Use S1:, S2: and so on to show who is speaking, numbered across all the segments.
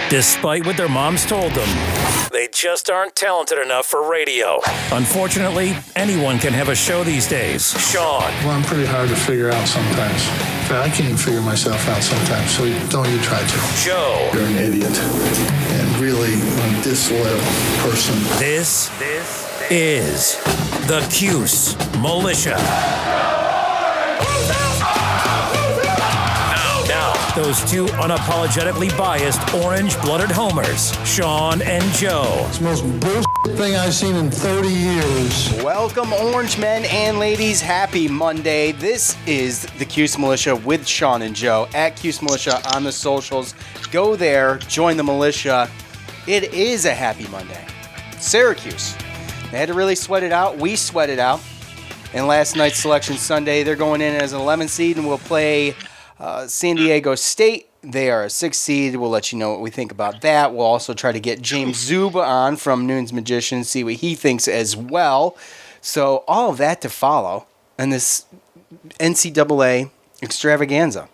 S1: Despite what their moms told them, they just aren't talented enough for radio. Unfortunately, anyone can have a show these days. Sean.
S2: Well, I'm pretty hard to figure out sometimes. In fact, I can't even figure myself out sometimes, so don't you try to.
S1: Joe.
S2: You're an idiot and really a disloyal person.
S1: This is the Cuse Militia. Those two unapologetically biased, orange-blooded homers, Sean and Joe.
S2: It's the most bullshit thing I've seen in 30 years.
S3: Welcome, orange men and ladies. Happy Monday. This is the Cuse Militia with Sean and Joe at Cuse Militia on the socials. Go there, join the militia. It is a happy Monday. Syracuse. They had to really sweat it out. We sweat it out. And last night's Selection Sunday, they're going in as an 11 seed and will play San Diego State. They are a 6 seed. We'll let you know what we think about that. We'll also try to get James Zuba on from Noon's Magician, see what he thinks as well. So all of that to follow in this NCAA extravaganza.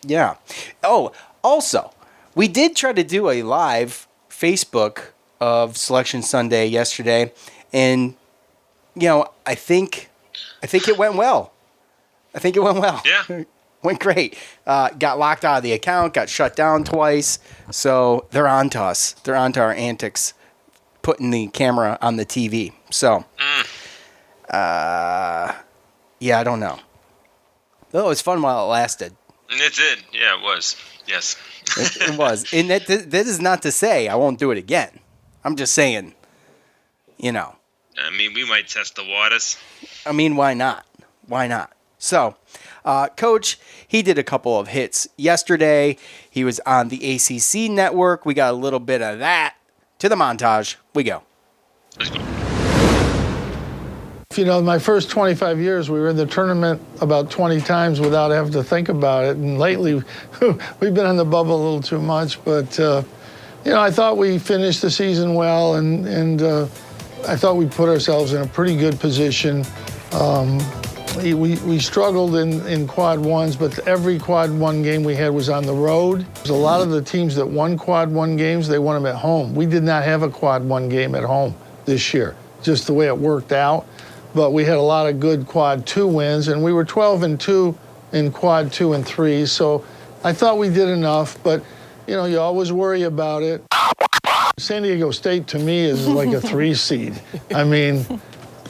S3: Yeah. Oh, also, we did try to do a live Facebook of Selection Sunday yesterday, and I think it went well. Yeah. Went great. Got locked out of the account, got shut down twice. So they're on to us. They're on to our antics, putting the camera on the TV. So, yeah, I don't know. Though it was fun while it lasted.
S4: It did. Yeah, it was. Yes.
S3: It was. And that is not to say I won't do it again. I'm just saying,
S4: I mean, we might test the waters.
S3: I mean, why not? Why not? So, Coach, he did a couple of hits yesterday. He was on the ACC network. We got a little bit of that. To the montage, we go.
S4: Let's go.
S2: My first 25 years, we were in the tournament about 20 times without having to think about it. And lately, we've been on the bubble a little too much. But, I thought we finished the season well, and I thought we put ourselves in a pretty good position. We struggled in quad ones, but every quad one game we had was on the road. A lot of the teams that won quad one games, they won them at home. We did not have a quad one game at home this year, just the way it worked out. But we had a lot of good quad two wins, and we were 12-2 in quad 2 and 3. So I thought we did enough, but you always worry about it. San Diego State to me is like a 3 seed. I mean,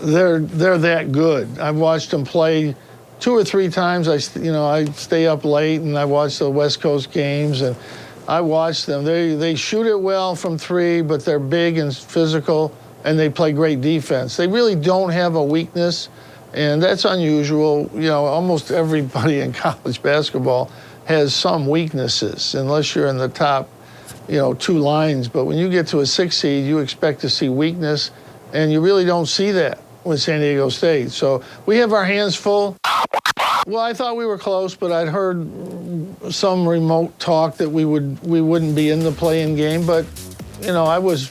S2: they're that good. I've watched them play 2 or 3 times. I stay up late and I watch the West Coast games, and I watch them. They shoot it well from 3, but they're big and physical, and they play great defense. They really don't have a weakness, and that's unusual. Almost everybody in college basketball has some weaknesses, unless you're in the top, 2 lines. But when you get to a 6 seed, you expect to see weakness, and you really don't see that with San Diego State. So we have our hands full. Well, I thought we were close, but I'd heard some remote talk that we wouldn't be in the play-in game. But, I was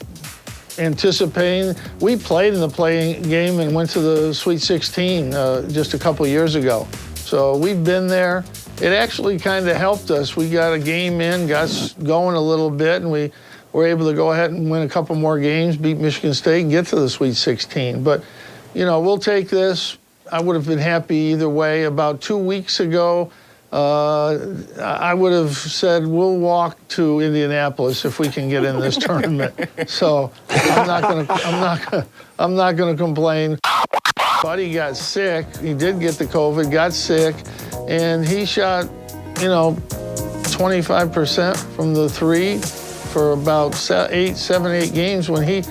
S2: anticipating. We played in the play-in game and went to the Sweet 16 just a couple years ago. So we've been there. It actually kind of helped us. We got a game in, got going a little bit, and we were able to go ahead and win a couple more games, beat Michigan State, and get to the Sweet 16. But, we'll take this. I would have been happy either way. About 2 weeks ago, I would have said we'll walk to Indianapolis if we can get in this tournament. So I'm not gonna complain. Buddy got sick. He did get the COVID, got sick, and he shot, 25% from the 3 for about 7, 8 games when he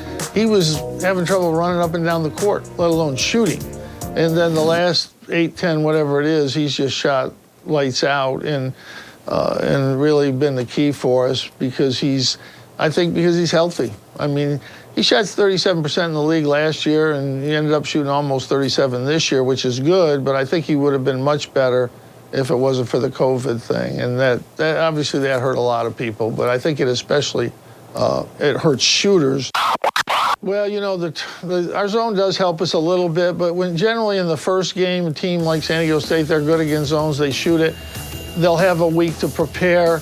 S2: was having trouble running up and down the court, let alone shooting. And then the last 8, 10, whatever it is, he's just shot lights out and really been the key for us because he's healthy. I mean, he shot 37% in the league last year, and he ended up shooting almost 37 this year, which is good, but I think he would have been much better if it wasn't for the COVID thing. And that obviously that hurt a lot of people, but I think it especially, it hurts shooters. Well, our zone does help us a little bit, but when generally in the first game, a team like San Diego State, they're good against zones, they shoot it. They'll have a week to prepare.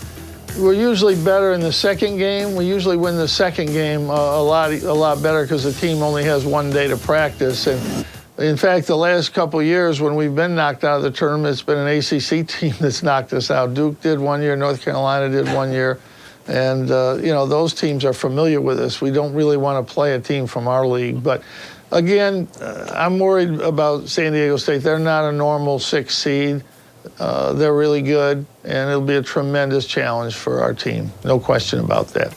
S2: We're usually better in the second game. We usually win the second game a lot better because the team only has one day to practice. And in fact, the last couple of years when we've been knocked out of the tournament, it's been an ACC team that's knocked us out. Duke did 1 year, North Carolina did 1 year. And, those teams are familiar with us. We don't really want to play a team from our league. But, again, I'm worried about San Diego State. They're not a normal 6 seed. They're really good, and it'll be a tremendous challenge for our team. No question about that.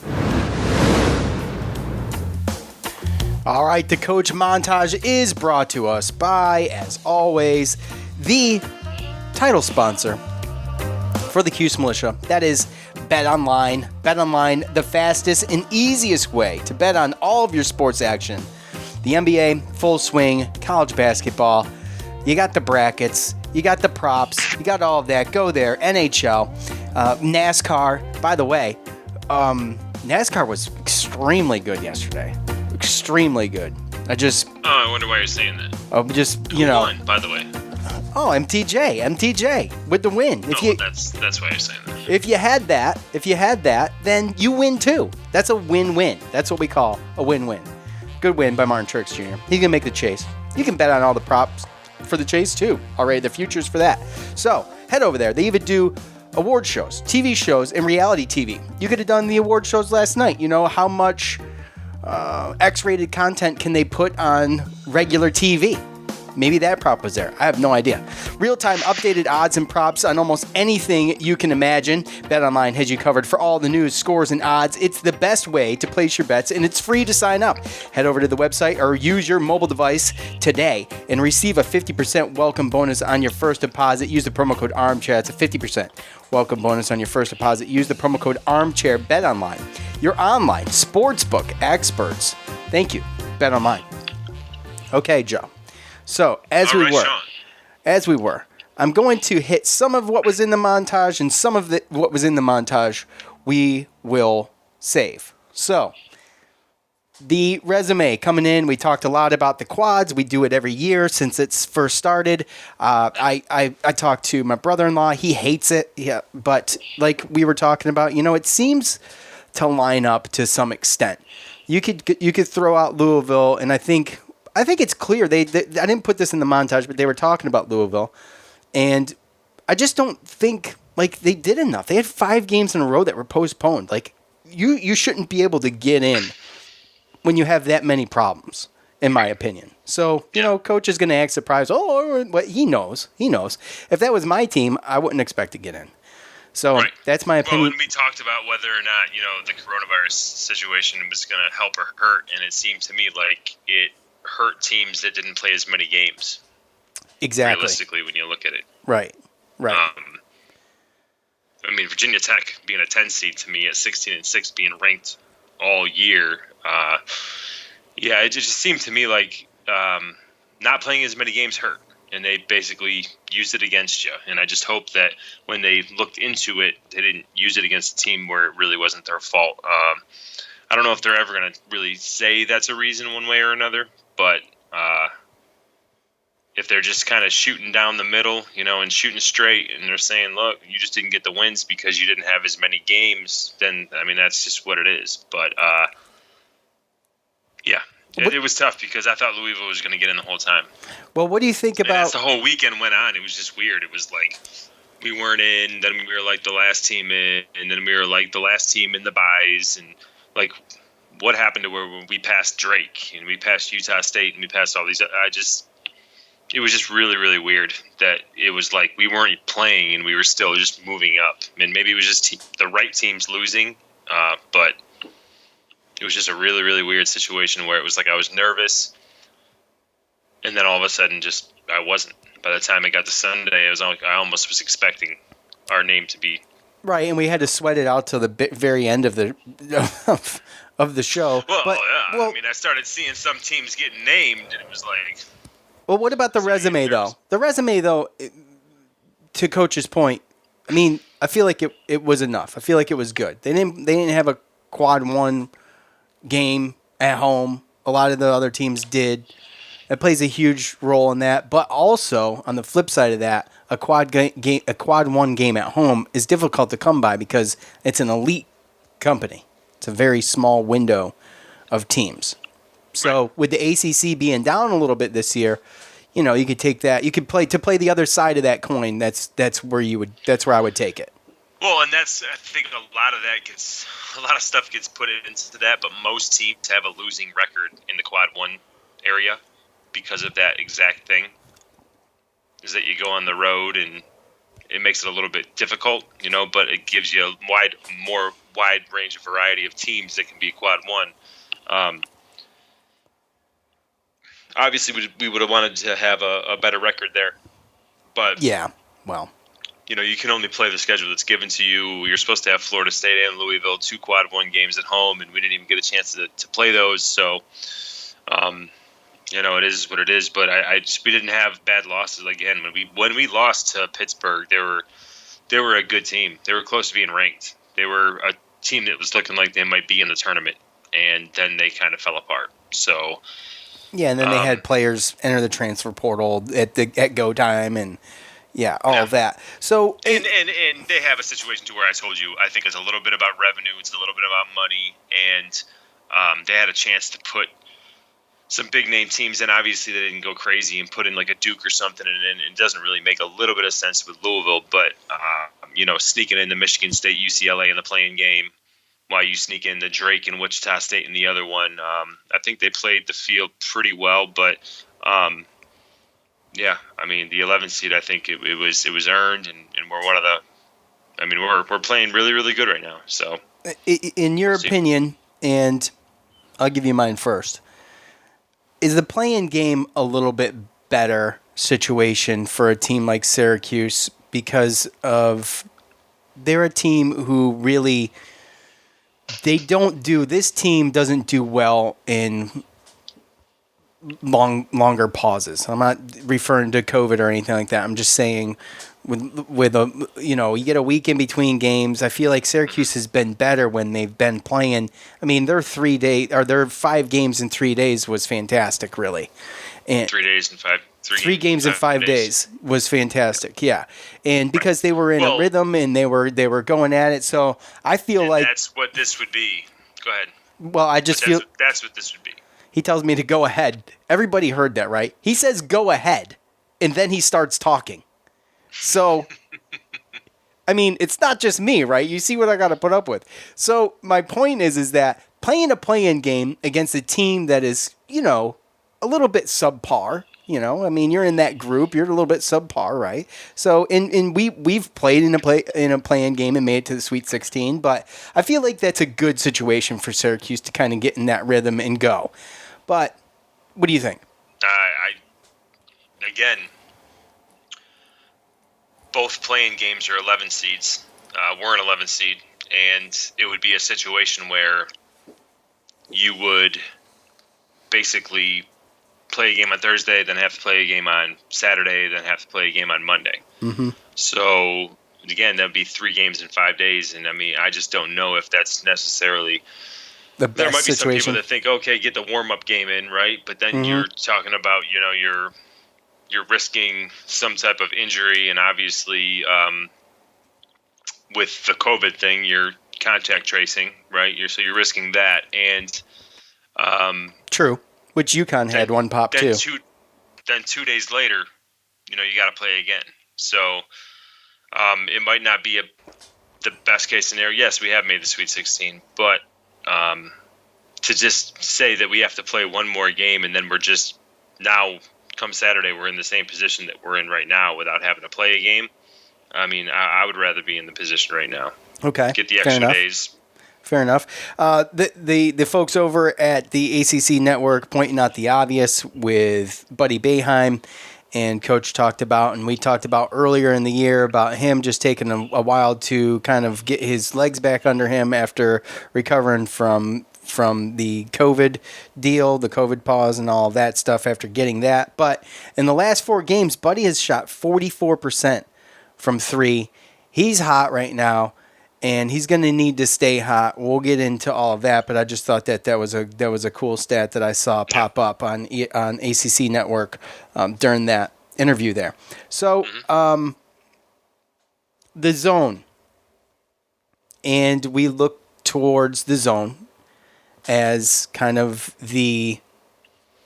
S3: All right, the Coach Montage is brought to us by, as always, the title sponsor for the Cuse Militia. That is BetOnline. BetOnline, the fastest and easiest way to bet on all of your sports action. The NBA, full swing, college basketball. You got the brackets. You got the props. You got all of that. Go there. NHL. NASCAR. By the way, NASCAR was extremely good yesterday. Extremely good.
S4: I wonder why you're saying that.
S3: Who
S4: won, by the way?
S3: Oh, MTJ with the win.
S4: That's why you're saying that.
S3: If you had that, then you win too. That's a win-win. That's what we call a win-win. Good win by Martin Truex Jr. He's gonna make the chase. You can bet on all the props for the chase too. Already the futures for that. So head over there. They even do award shows, TV shows, and reality TV. You could have done the award shows last night. You know how much X-rated content can they put on regular TV? Maybe that prop was there. I have no idea. Real-time updated odds and props on almost anything you can imagine. BetOnline has you covered for all the news, scores, and odds. It's the best way to place your bets, and it's free to sign up. Head over to the website or use your mobile device today and receive a 50% welcome bonus on your first deposit. Use the promo code ARMCHAIR. It's a 50% welcome bonus on your first deposit. Use the promo code ARMCHAIR. BetOnline, your online sportsbook experts. Thank you, BetOnline. Okay, Joe. So, as we were, I'm going to hit some of what was in the montage, and some of what was in the montage we will save. So, the resume coming in, we talked a lot about the quads. We do it every year since it's first started. I talked to my brother-in-law. He hates it, yeah, but like we were talking about, it seems to line up to some extent. You could throw out Louisville, and I think it's clear. I didn't put this in the montage, but they were talking about Louisville. And I just don't think, they did enough. They had 5 games in a row that were postponed. You shouldn't be able to get in when you have that many problems, in my opinion. So, coach is going to act surprised. He knows. If that was my team, I wouldn't expect to get in. So that's my opinion.
S4: Well, when we talked about whether or not, the coronavirus situation was going to help or hurt, and it seemed to me like it hurt teams that didn't play as many games.
S3: Exactly.
S4: Realistically, when you look at it.
S3: Right.
S4: Virginia Tech being a 10 seed to me at 16-6, being ranked all year. It just seemed to me like not playing as many games hurt, and they basically used it against you. And I just hope that when they looked into it, they didn't use it against a team where it really wasn't their fault. I don't know if they're ever going to really say that's a reason one way or another. But if they're just kind of shooting down the middle, and shooting straight, and they're saying, look, you just didn't get the wins because you didn't have as many games, then, that's just what it is. But, it was tough because I thought Louisville was going to get in the whole time.
S3: Well, what do you think about...
S4: And as the whole weekend went on, it was just weird. It was like we weren't in, then we were like the last team in, and then we were like the last team in the buys, and what happened to where we passed Drake and we passed Utah State and we passed all these? It was just really, really weird that it was like we weren't playing and we were still just moving up. And maybe it was just the right teams losing, but it was just a really, really weird situation where it was like I was nervous, and then all of a sudden I wasn't. By the time it got to Sunday, I almost was expecting our name to be
S3: right, and we had to sweat it out till the very end of the of the show.
S4: Well, I started seeing some teams getting named, and it was like...
S3: Well, what about the resume, though? The resume, though, to Coach's point, I feel like it was enough. I feel like it was good. They didn't have a quad 1 game at home. A lot of the other teams did. It plays a huge role in that. But also, on the flip side of that, a quad one game at home is difficult to come by because it's an elite company. It's a very small window of teams. So with the ACC being down a little bit this year, you could take that. You could play the other side of that coin. That's where I would take it.
S4: Well, and I think a lot of stuff gets put into that, but most teams have a losing record in the quad one area because of that exact thing. Is that you go on the road and it makes it a little bit difficult, but it gives you a more wide range of variety of teams that can be quad one. Obviously, we would have wanted to have a better record there, but
S3: yeah, well,
S4: you can only play the schedule that's given to you. You're supposed to have Florida State and Louisville, 2 quad one games at home, and we didn't even get a chance to play those. So, it is what it is. But we didn't have bad losses. Again, when we lost to Pittsburgh, they were a good team. They were close to being ranked. They were a team that was looking like they might be in the tournament, and then they kind of fell apart. So.
S3: Yeah, and then they had players enter the transfer portal at go time, and all of that. So
S4: and they have a situation to where I told you I think it's a little bit about revenue, it's a little bit about money, and they had a chance to put some big name teams in. Obviously, they didn't go crazy and put in like a Duke or something, and it doesn't really make a little bit of sense with Louisville. But sneaking into Michigan State, UCLA in the playing game. While you sneak in the Drake and Wichita State in the other one, I think they played the field pretty well. But the 11th seed, I think it was earned, and we're one of the. We're playing really, really good right now. So,
S3: in your opinion, and I'll give you mine first, is the play-in game a little bit better situation for a team like Syracuse because of they're a team who really. This team doesn't do well in longer pauses. I'm not referring to COVID or anything like that. I'm just saying you get a week in between games. I feel like Syracuse has been better when they've been playing. Their 5 games in 3 days was fantastic, really. And
S4: 3 days and 5.
S3: 3 games in 5 days was fantastic, yeah. And because they were in a rhythm and they were going at it, so I feel like
S4: that's what this would be. Go ahead.
S3: Well, I just feel
S4: that's what this would be.
S3: He tells me to go ahead. Everybody heard that, right? He says go ahead, and then he starts talking. So, it's not just me, right? You see what I got to put up with. So my point is that playing a play-in game against a team that is, a little bit subpar. You're in that group. You're a little bit subpar, right? So, we've played in a play-in game and made it to the Sweet 16. But I feel like that's a good situation for Syracuse to kind of get in that rhythm and go. But what do you think?
S4: Again, both play-in games are 11 seeds. We're an 11 seed, and it would be a situation where you would basically play a game on Thursday, then have to play a game on Saturday, then have to play a game on Monday.
S3: Mm-hmm.
S4: So, again, that would be 3 games in 5 days. And, I just don't know if that's necessarily
S3: the best
S4: there might be
S3: situation.
S4: some people that think, okay, get the warm-up game in, right? But then you're talking about, you're risking some type of injury. And obviously, with the COVID thing, you're contact tracing, right? You're risking that. And
S3: true. Which UConn had one pop too.
S4: Then 2 days later, you got to play again. So it might not be the best case scenario. Yes, we have made the Sweet 16, but to just say that we have to play one more game and then we're just now come Saturday we're in the same position that we're in right now without having to play a game. I would rather be in the position right now.
S3: Okay,
S4: get the extra days.
S3: Fair enough. The folks over at the ACC Network pointing out the obvious with Buddy Boeheim and Coach talked about, and we talked about earlier in the year about him just taking a while to kind of get his legs back under him after recovering from the COVID deal, the COVID pause and all of that stuff after getting that. But in the last 4 games, Buddy has shot 44% from 3. He's hot right now. and he's going to need to stay hot. We'll get into all of that, but I just thought that was a cool stat that I saw pop up on ACC Network during that interview there. So the zone, and we look towards the zone as kind of the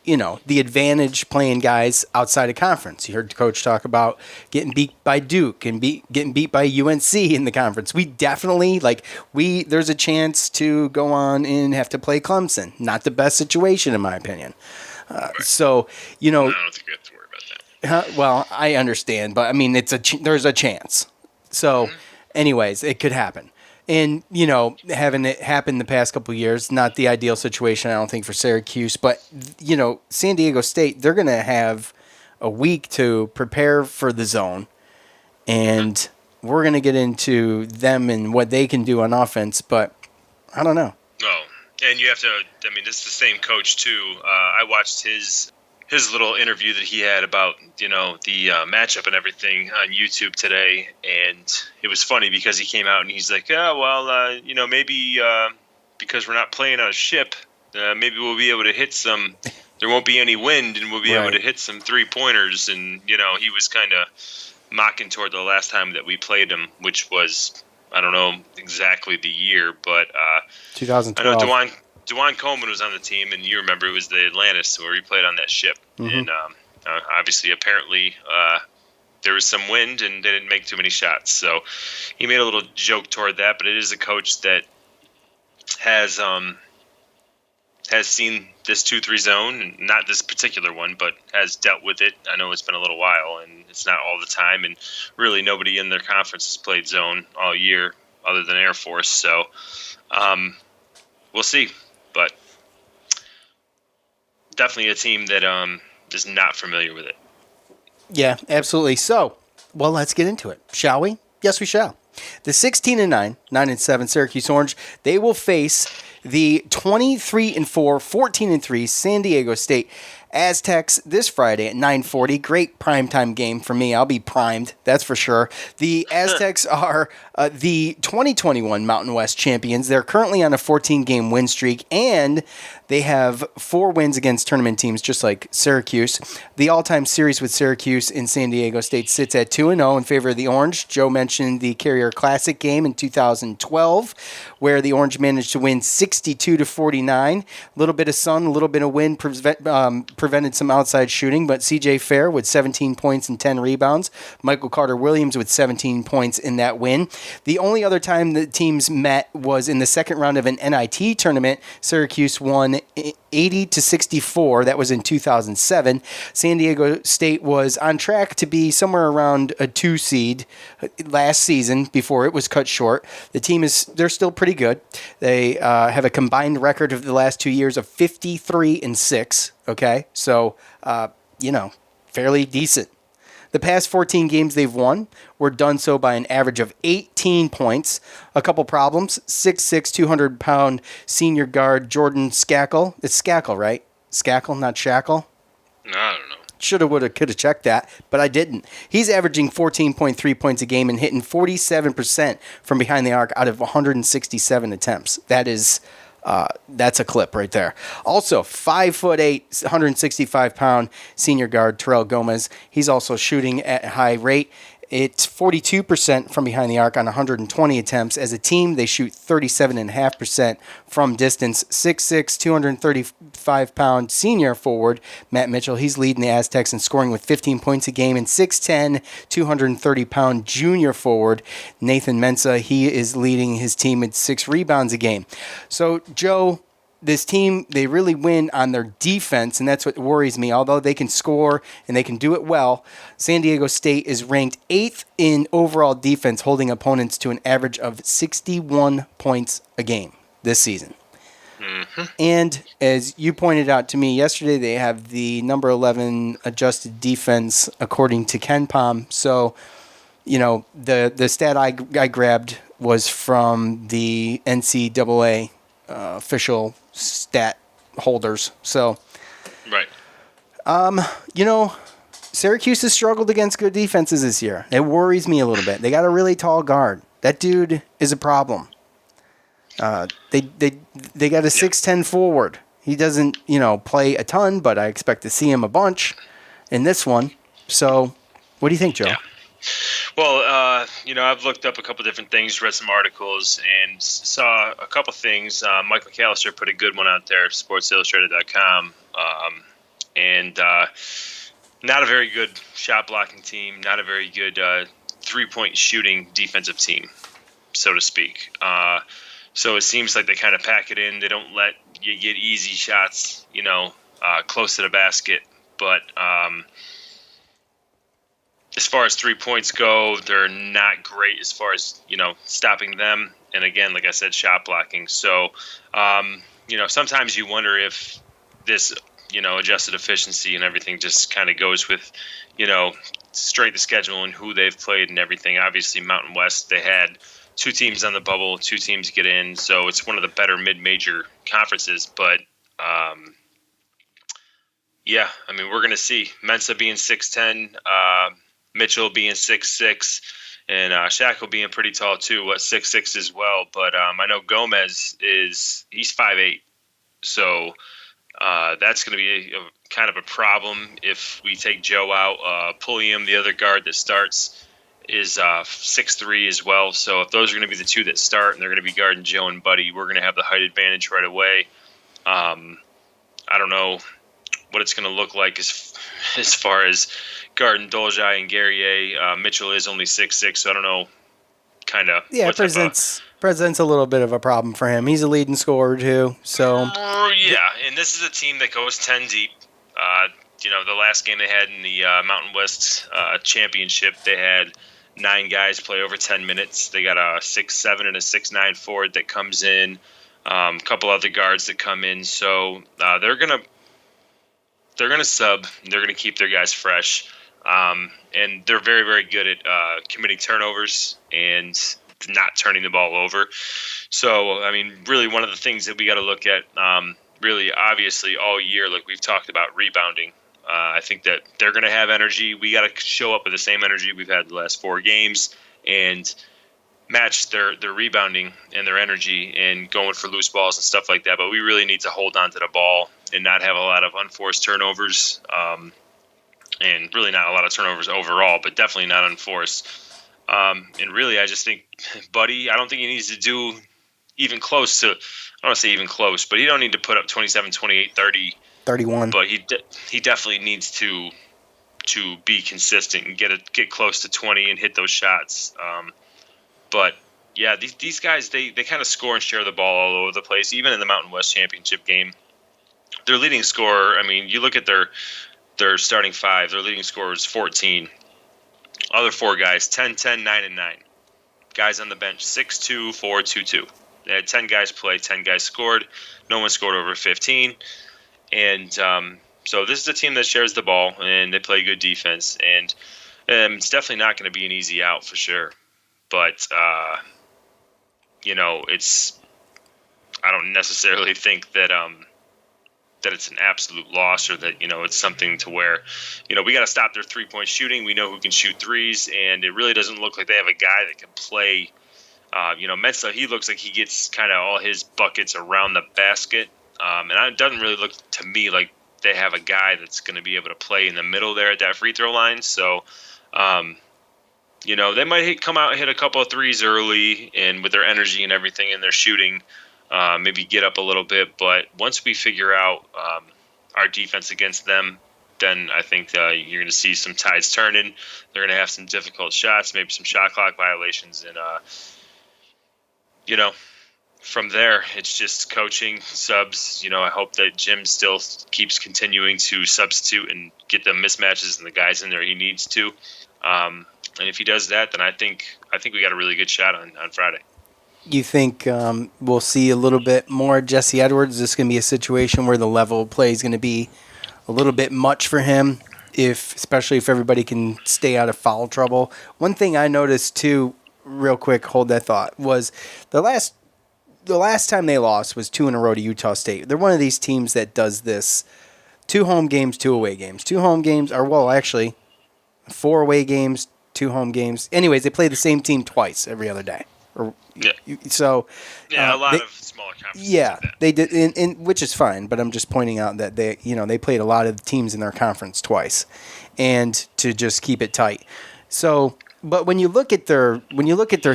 S3: advantage playing guys outside of conference. You heard the coach talk about getting beat by Duke and getting beat by UNC in the conference. We definitely, there's a chance to go on and have to play Clemson. Not the best situation, in my opinion. So, I
S4: don't think we have to worry about that.
S3: Well, I understand, but I mean, there's a chance. So, anyways, it could happen. And, having it happen the past couple of years, not the ideal situation, I don't think, for Syracuse. But, San Diego State, they're going to have a week to prepare for the zone. And we're going to get into them and what they can do on offense. But I don't know.
S4: Oh, and you have to, this is the same coach, too. I watched his little interview that he had about, the matchup and everything on YouTube today. And it was funny because he came out and he's like, maybe because we're not playing on a ship, maybe we'll be able to hit some, there won't be any wind and we'll be able to hit some 3-pointers. And, he was kind of mocking toward the last time that we played him, which was, I don't know exactly the year, but
S3: 2012.
S4: I know DeJuan Coleman was on the team, and you remember it was the Atlantis where he played on that ship. And obviously, apparently, there was some wind, and they didn't make too many shots. So he made a little joke toward that, but it is a coach that has seen this 2-3 zone, and not this particular one, but has dealt with it. I know it's been a little while, and it's not all the time, and really nobody in their conference has played zone all year other than Air Force. So we'll see. But definitely a team that is not familiar with it.
S3: Yeah, absolutely. So, let's get into it, shall we? Yes, we shall. The 16-9, 9-7 Syracuse Orange, they will face the 23-4, 14-3 San Diego State Aztecs this Friday at 9:40. Great primetime game for me. I'll be primed, that's for sure. The Aztecs are the 2021 Mountain West champions. They're currently on a 14-game win streak, and they have 4 wins against tournament teams, just like Syracuse. The all-time series with Syracuse in San Diego State sits at 2-0 in favor of the Orange. Joe mentioned the Carrier Classic game in 2012, where the Orange managed to win 62-49. A little bit of sun, a little bit of wind prevented some outside shooting, but C.J. Fair with 17 points and 10 rebounds. Michael Carter-Williams with 17 points in that win. The only other time the teams met was in the second round of an NIT tournament. Syracuse won 80-64. That was in 2007. San Diego State was on track to be somewhere around a 2 seed last season before it was cut short. The team they're still pretty good. They have a combined record of the last 2 years of 53-6. Okay, so fairly decent. The past 14 games they've won were done so by an average of 18 points. A couple problems. 6'6", 200-pound senior guard Jordan Skakel. It's Skakel, right? Skakel, not Shackle?
S4: No, I don't know.
S3: Shoulda, woulda, coulda checked that, but I didn't. He's averaging 14.3 points a game and hitting 47% from behind the arc out of 167 attempts. That's a clip right there. Also, 5'8", 165-pound senior guard Terrell Gomez. He's also shooting at a high rate. It's 42% from behind the arc on 120 attempts. As a team, they shoot 37.5% from distance. 6'6", 235-pound senior forward Matt Mitchell. He's leading the Aztecs in scoring with 15 points a game. And 6'10", 230-pound junior forward Nathan Mensah. He is leading his team with 6 rebounds a game. So, Joe, this team, they really win on their defense, and that's what worries me. Although they can score and they can do it well, San Diego State is ranked 8th in overall defense, holding opponents to an average of 61 points a game this season. Mm-hmm. And as you pointed out to me yesterday, they have the number 11 adjusted defense according to KenPom. So, the stat I grabbed was from the NCAA official stat holders. So,
S4: right.
S3: Syracuse has struggled against good defenses this year. It worries me a little bit. They got a really tall guard. That dude is a problem. They got a 6'10" forward. He doesn't, play a ton, but I expect to see him a bunch in this one. So, what do you think, Joe?
S4: Yeah. Well, I've looked up a couple different things, read some articles, and saw a couple things. Mike McAllister put a good one out there, SportsIllustrated.com, and not a very good shot blocking team, not a very good 3-point shooting defensive team, so to speak. So it seems like they kind of pack it in. They don't let you get easy shots, close to the basket. But as far as 3 points go, they're not great as far as, stopping them. And again, like I said, shot blocking. So, sometimes you wonder if this, adjusted efficiency and everything just kind of goes with, straight the schedule and who they've played and everything. Obviously, Mountain West, they had 2 teams on the bubble, 2 teams get in. So it's one of the better mid-major conferences. But, we're going to see Mensa being 6'10", Mitchell being 6'6", and Shackle being pretty tall too, 6'6" as well. But I know Gomez he's 5'8", so that's going to be a kind of a problem if we take Joe out. Pulliam, the other guard that starts, is 6'3" as well. So if those are going to be the 2 that start and they're going to be guarding Joe and Buddy, we're going to have the height advantage right away. I don't know what it's going to look like as far as guarding Doljai and Guerrier. Mitchell is only 6'6", so I don't know.
S3: Yeah, presents a little bit of a problem for him. He's a leading scorer too. So
S4: and this is a team that goes 10 deep. The last game they had in the Mountain West championship, they had 9 guys play over 10 minutes. They got a 6'7" and a 6'9" forward that comes in. A couple other guards that come in. So they're gonna sub. They're gonna keep their guys fresh. And they're very, very good at committing turnovers and not turning the ball over. So, really one of the things that we got to look at, really obviously all year, like we've talked about, rebounding. I think that they're going to have energy. We got to show up with the same energy we've had the last 4 games and match their rebounding and their energy and going for loose balls and stuff like that. But we really need to hold on to the ball and not have a lot of unforced turnovers. And really not a lot of turnovers overall, but definitely not unforced. And really, I just think Buddy, I don't think he needs to do even close to, I don't want to say even close, but he don't need to put up 27, 28, 30.
S3: 31.
S4: But he definitely needs to be consistent and get close to 20 and hit those shots. But, yeah, these guys, they kind of score and share the ball all over the place, even in the Mountain West Championship game. Their leading scorer, you look at their starting 5, their leading scorer is 14. Other 4 guys, 10, 10, 9, and 9. Guys on the bench, 6-2, 4, 2-2. They had 10 guys play, 10 guys scored. No one scored over 15. And so this is a team that shares the ball, and they play good defense. And it's definitely not going to be an easy out for sure. But, I don't necessarily think that that it's an absolute loss or that, it's something to where, we got to stop their 3-point shooting. We know who can shoot threes, and it really doesn't look like they have a guy that can play. Mensah, he looks like he gets kind of all his buckets around the basket. And it doesn't really look to me like they have a guy that's going to be able to play in the middle there at that free throw line. So, they might come out and hit a couple of threes early, and with their energy and everything and their shooting, maybe get up a little bit. But once we figure out our defense against them, then I think you're going to see some tides turning. They're going to have some difficult shots, maybe some shot clock violations. And, from there, it's just coaching, subs. I hope that Jim still keeps continuing to substitute and get the mismatches and the guys in there he needs to. And if he does that, then I think we got a really good shot on Friday.
S3: You think we'll see a little bit more Jesse Edwards? Is this going to be a situation where the level of play is going to be a little bit much for him, especially if everybody can stay out of foul trouble? One thing I noticed too, real quick, hold that thought, was the last time they lost was 2 in a row to Utah State. They're one of these teams that does this: 2 home games, 2 away games. 2 home games are, 4 away games, 2 home games. Anyways, they play the same team twice every other day. So
S4: a lot of smaller conferences.
S3: Yeah,
S4: like that.
S3: they did, which is fine. But I'm just pointing out that they played a lot of teams in their conference twice, and to just keep it tight. So, but when you look at their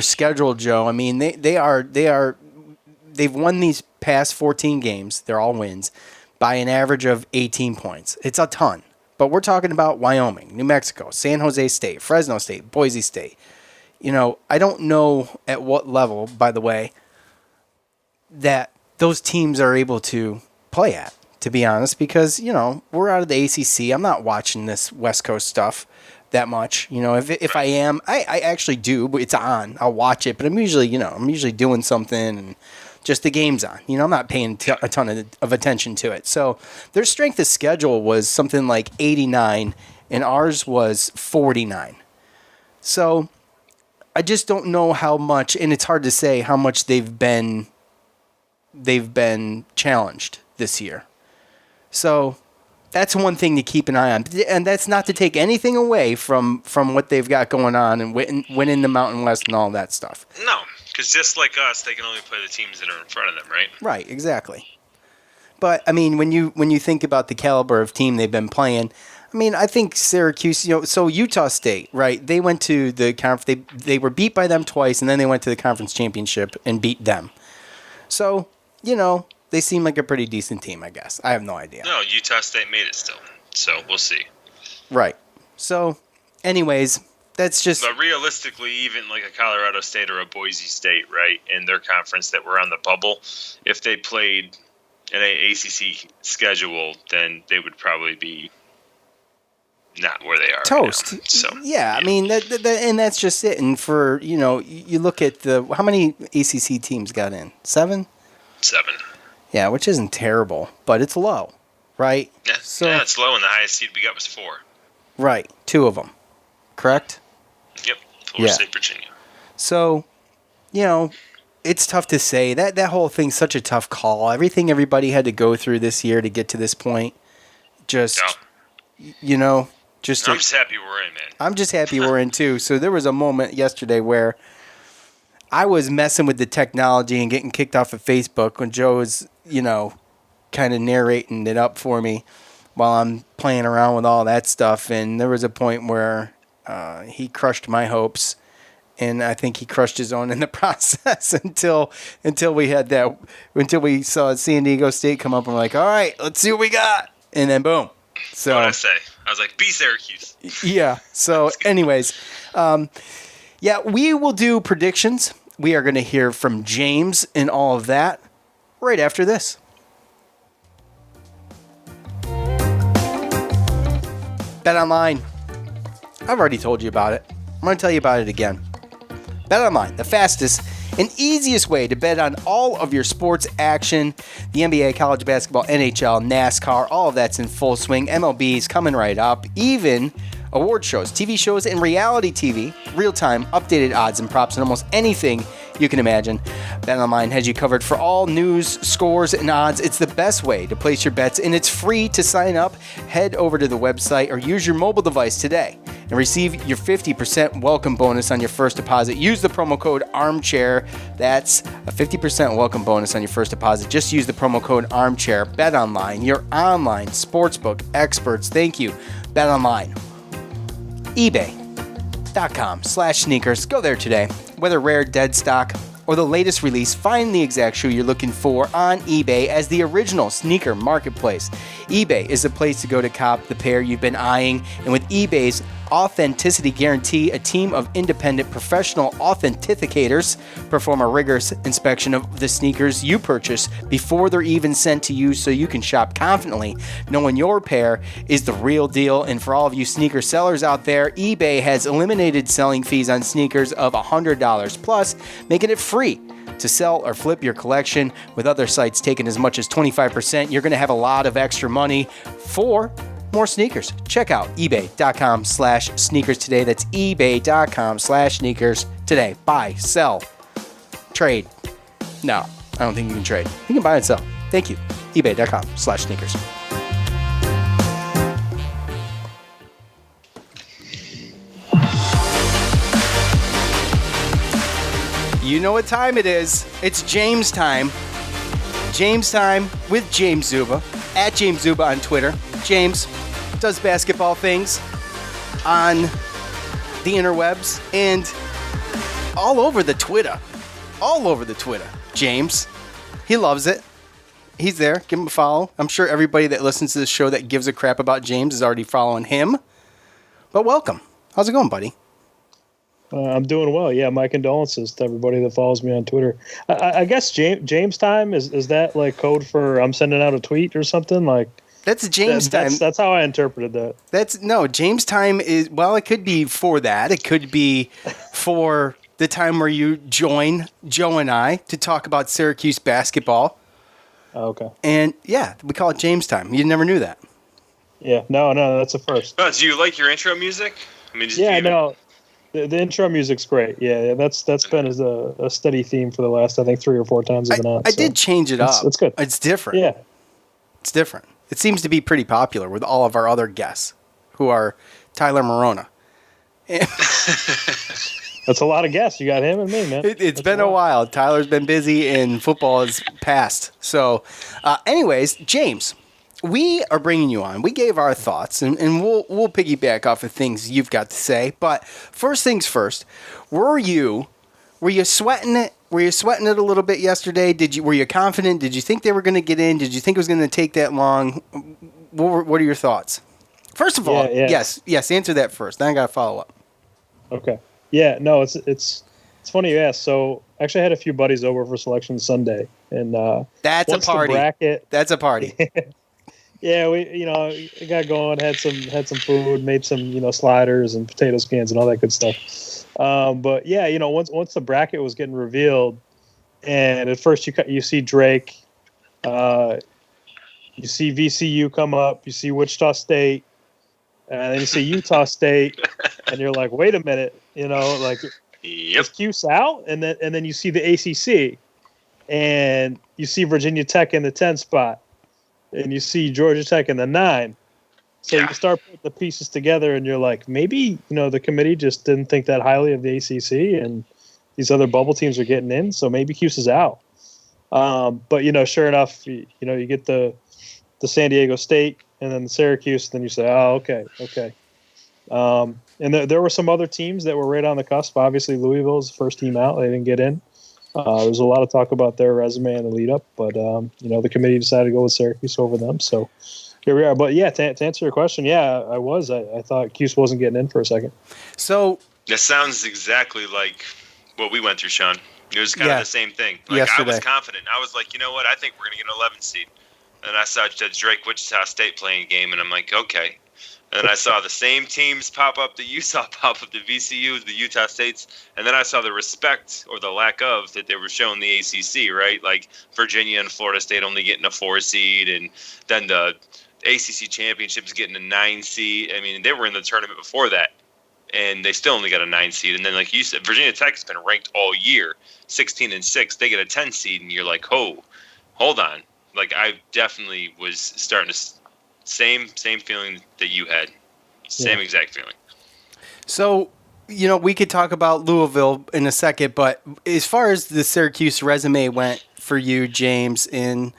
S3: schedule, Joe, I mean they've won these past 14 games. They're all wins by an average of 18 points. It's a ton. But we're talking about Wyoming, New Mexico, San Jose State, Fresno State, Boise State. I don't know at what level, by the way, that those teams are able to play at, to be honest, because, we're out of the ACC. I'm not watching this West Coast stuff that much. If I am, I actually do, but it's on. I'll watch it, but I'm usually doing something and just the game's on. I'm not paying a ton of attention to it. So their strength of schedule was something like 89, and ours was 49. So I just don't know how much, and it's hard to say how much they've been challenged this year. So that's one thing to keep an eye on, and that's not to take anything away from what they've got going on and winning the Mountain West and all that stuff.
S4: No, because just like us, they can only play the teams that are in front of them, right?
S3: Right, exactly. But I mean, when you think about the caliber of team they've been playing, I mean, I think Syracuse, so Utah State, right? They went to the conference. They were beat by them twice, and then they went to the conference championship and beat them. So, they seem like a pretty decent team, I guess. I have no idea.
S4: No, Utah State made it still, so we'll see.
S3: Right. So, anyways, that's just.
S4: But realistically, even like a Colorado State or a Boise State, right, in their conference that were on the bubble, if they played an ACC schedule, then they would probably be not where they are.
S3: Toast.
S4: Right now. So
S3: yeah, I mean and that's just it. And for you look at how many ACC teams got in? 7. Yeah, which isn't terrible, but it's low, right?
S4: Yeah, yeah, it's low, and the highest seed we got was 4.
S3: Right, 2 of them, correct?
S4: Yep, Florida State, Virginia.
S3: So, it's tough to say. That whole thing's such a tough call. Everything everybody had to go through this year to get to this point, just. I'm just happy we're in, man. I'm just happy we're in, too. So there was a moment yesterday where I was messing with the technology and getting kicked off of Facebook when Joe was, kind of narrating it up for me while I'm playing around with all that stuff. And there was a point where he crushed my hopes, and I think he crushed his own in the process until we saw San Diego State come up and we're like, all right, let's see what we got. And then boom. So
S4: what did I say? I was like, be Syracuse.
S3: Yeah. So anyways, we will do predictions. We are going to hear from James and all of that right after this. BetOnline. I've already told you about it. I'm going to tell you about it again. BetOnline, the fastest and easiest way to bet on all of your sports action. The NBA, college basketball, NHL, NASCAR, all of that's in full swing. MLB's coming right up. Even award shows, TV shows, and reality TV. Real-time, updated odds and props on almost anything you can imagine. BetOnline has you covered for all news, scores, and odds. It's the best way to place your bets, and it's free to sign up. Head over to the website or use your mobile device today and receive your 50% welcome bonus on your first deposit. Use the promo code ARMCHAIR. That's a 50% welcome bonus on your first deposit. Just use the promo code ARMCHAIR. BetOnline, your online sportsbook experts. Thank you. BetOnline. eBay.com/sneakers. Go there today. Whether rare, dead stock, or the latest release, find the exact shoe you're looking for on eBay as the original sneaker marketplace. eBay is the place to go to cop the pair you've been eyeing, and with eBay's authenticity guarantee, a team of independent professional authenticators perform a rigorous inspection of the sneakers you purchase before they're even sent to you, so you can shop confidently knowing your pair is the real deal. And for all of you sneaker sellers out there, eBay has eliminated selling fees on sneakers of $100 plus, making it free to sell or flip your collection. With other sites taking as much as 25%, you're going to have a lot of extra money for more sneakers. Check out ebay.com/sneakers today. That's ebay.com/sneakers today. Buy, sell, trade. No, I don't think you can trade. You can buy and sell. Thank you. ebay.com/sneakers. You know what time it is. It's James time. James time with James Zuba. At James Zuba on Twitter. James does basketball things on the interwebs and all over the Twitter. All over the Twitter. James. He loves it. He's there. Give him a follow. I'm sure everybody that listens to this show that gives a crap about James is already following him. But welcome. How's it going, buddy?
S5: I'm doing well. Yeah, my condolences to everybody that follows me on Twitter. I guess James time is that like code for I'm sending out a tweet or something like.
S3: That's James time.
S5: That's how I interpreted that.
S3: James time is, well, it could be for that. It could be for the time where you join Joe and I to talk about Syracuse basketball.
S5: Oh, okay.
S3: And yeah, we call it James time. You never knew that.
S5: Yeah, no, that's a first.
S4: Oh, do you like your intro music? I mean,
S5: The intro music's great. Yeah, that's been a steady theme for the last, I think, 3 or 4 times I've been on.
S3: I did change it up.
S5: It's good.
S3: It's different.
S5: Yeah.
S3: It's different. It seems to be pretty popular with all of our other guests, who are Tyler Morona.
S5: That's a lot of guests. You got him and me, man.
S3: It's been a while. Tyler's been busy, and football is past. So, anyways, James, we are bringing you on. We gave our thoughts, and we'll piggyback off of things you've got to say. But first things first, were you sweating it? Were you sweating it a little bit yesterday? Were you confident? Did you think they were going to get in? Did you think it was going to take that long? What are your thoughts? First of all, yes, answer that first. Then I got to follow up.
S5: Okay. Yeah, no, it's funny you asked. So actually I had a few buddies over for Selection Sunday, and
S3: that's a party. That's a party.
S5: Yeah, we got going, had some food, made some sliders and potato skins and all that good stuff. But yeah, once the bracket was getting revealed, and at first you see Drake, you see VCU come up, you see Wichita State, and then you see Utah State, and you're like, wait a minute, is Cuse out? And then you see the ACC, and you see Virginia Tech in the 10 spot, and you see Georgia Tech in the 9. So you start putting the pieces together, and you're like, maybe the committee just didn't think that highly of the ACC, and these other bubble teams are getting in, so maybe Cuse is out. But sure enough, you get the San Diego State and then the Syracuse, and then you say, oh, okay. And there were some other teams that were right on the cusp. Obviously, Louisville is the first team out; they didn't get in. There was a lot of talk about their resume in the lead up, but the committee decided to go with Syracuse over them. So here we are. But yeah, to answer your question, I thought Cuse wasn't getting in for a second.
S3: So
S4: that sounds exactly like what we went through, Sean. It was kind of the same thing. Like
S3: yesterday.
S4: I was confident. I was like, you know what? I think we're gonna get an 11 seed. And I saw the Drake Wichita State playing a game, and I'm like, okay. And then I saw the same teams pop up, the Utah pop up, the VCU, the Utah States, and then I saw the respect or the lack of that they were showing the ACC, right? Like Virginia and Florida State only getting a 4 seed, and then the ACC championships getting a 9 seed. I mean, they were in the tournament before that, and they still only got a 9 seed. And then, like you said, Virginia Tech has been ranked all year, 16-6. They get a 10 seed, and you're like, oh, hold on. Like, I definitely was starting to same feeling that you had. Same exact feeling.
S3: So, we could talk about Louisville in a second, but as far as the Syracuse resume went for you, James, and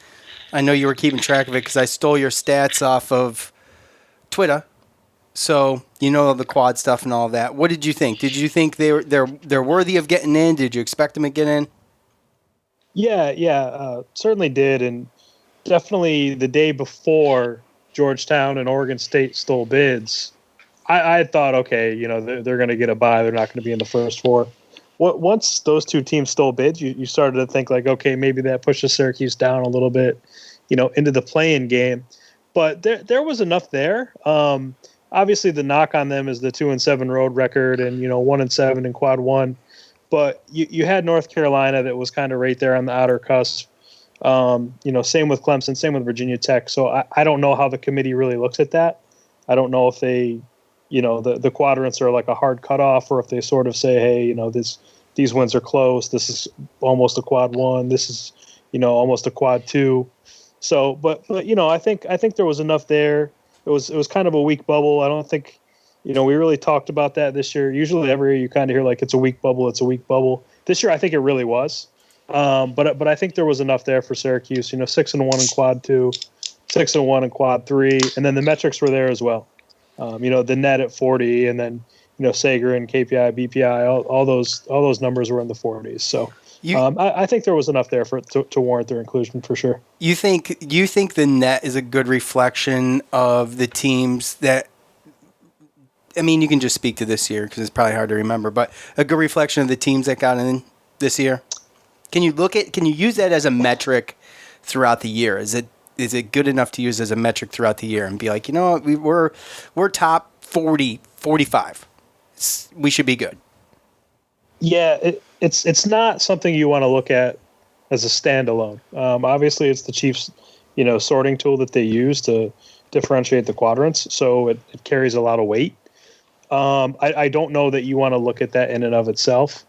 S3: I know you were keeping track of it because I stole your stats off of Twitter. So, the quad stuff and all of that. What did you think? Did you think they're worthy of getting in? Did you expect them to get in?
S5: Yeah, certainly did, and definitely the day before Georgetown and Oregon State stole bids, I thought, okay, they're going to get a bye. They're not going to be in the first 4. Once those two teams stole bids, you started to think like, okay, maybe that pushes Syracuse down a little bit, into the play-in game. But there was enough there. Obviously, the knock on them is the 2-7 road record and 1-7 in quad 1. But you had North Carolina that was kind of right there on the outer cusp. Same with Clemson, same with Virginia Tech. So I don't know how the committee really looks at that. I don't know if they, the quadrants are like a hard cutoff, or if they sort of say, hey, these wins are close. This is almost a quad 1. This is, almost a quad 2. So, but I think there was enough there. It was kind of a weak bubble. I don't think, we really talked about that this year. Usually every year you kind of hear like it's a weak bubble. This year, I think it really was. But I think there was enough there for Syracuse. 6-1 in quad 2, 6-1 in quad 3, and then the metrics were there as well. The net at 40, and then Sager and KPI, BPI, all those numbers were in the 40s. So I think there was enough there to warrant their inclusion for sure.
S3: You think the net is a good reflection of the teams that? I mean, you can just speak to this year because it's probably hard to remember, but a good reflection of the teams that got in this year. Can you use that as a metric throughout the year? Is it good enough to use as a metric throughout the year and be like, we're top 40, 45. We should be good.
S5: Yeah, it's not something you want to look at as a standalone. Obviously, it's the Chiefs, sorting tool that they use to differentiate the quadrants, so it carries a lot of weight. I don't know that you want to look at that in and of itself.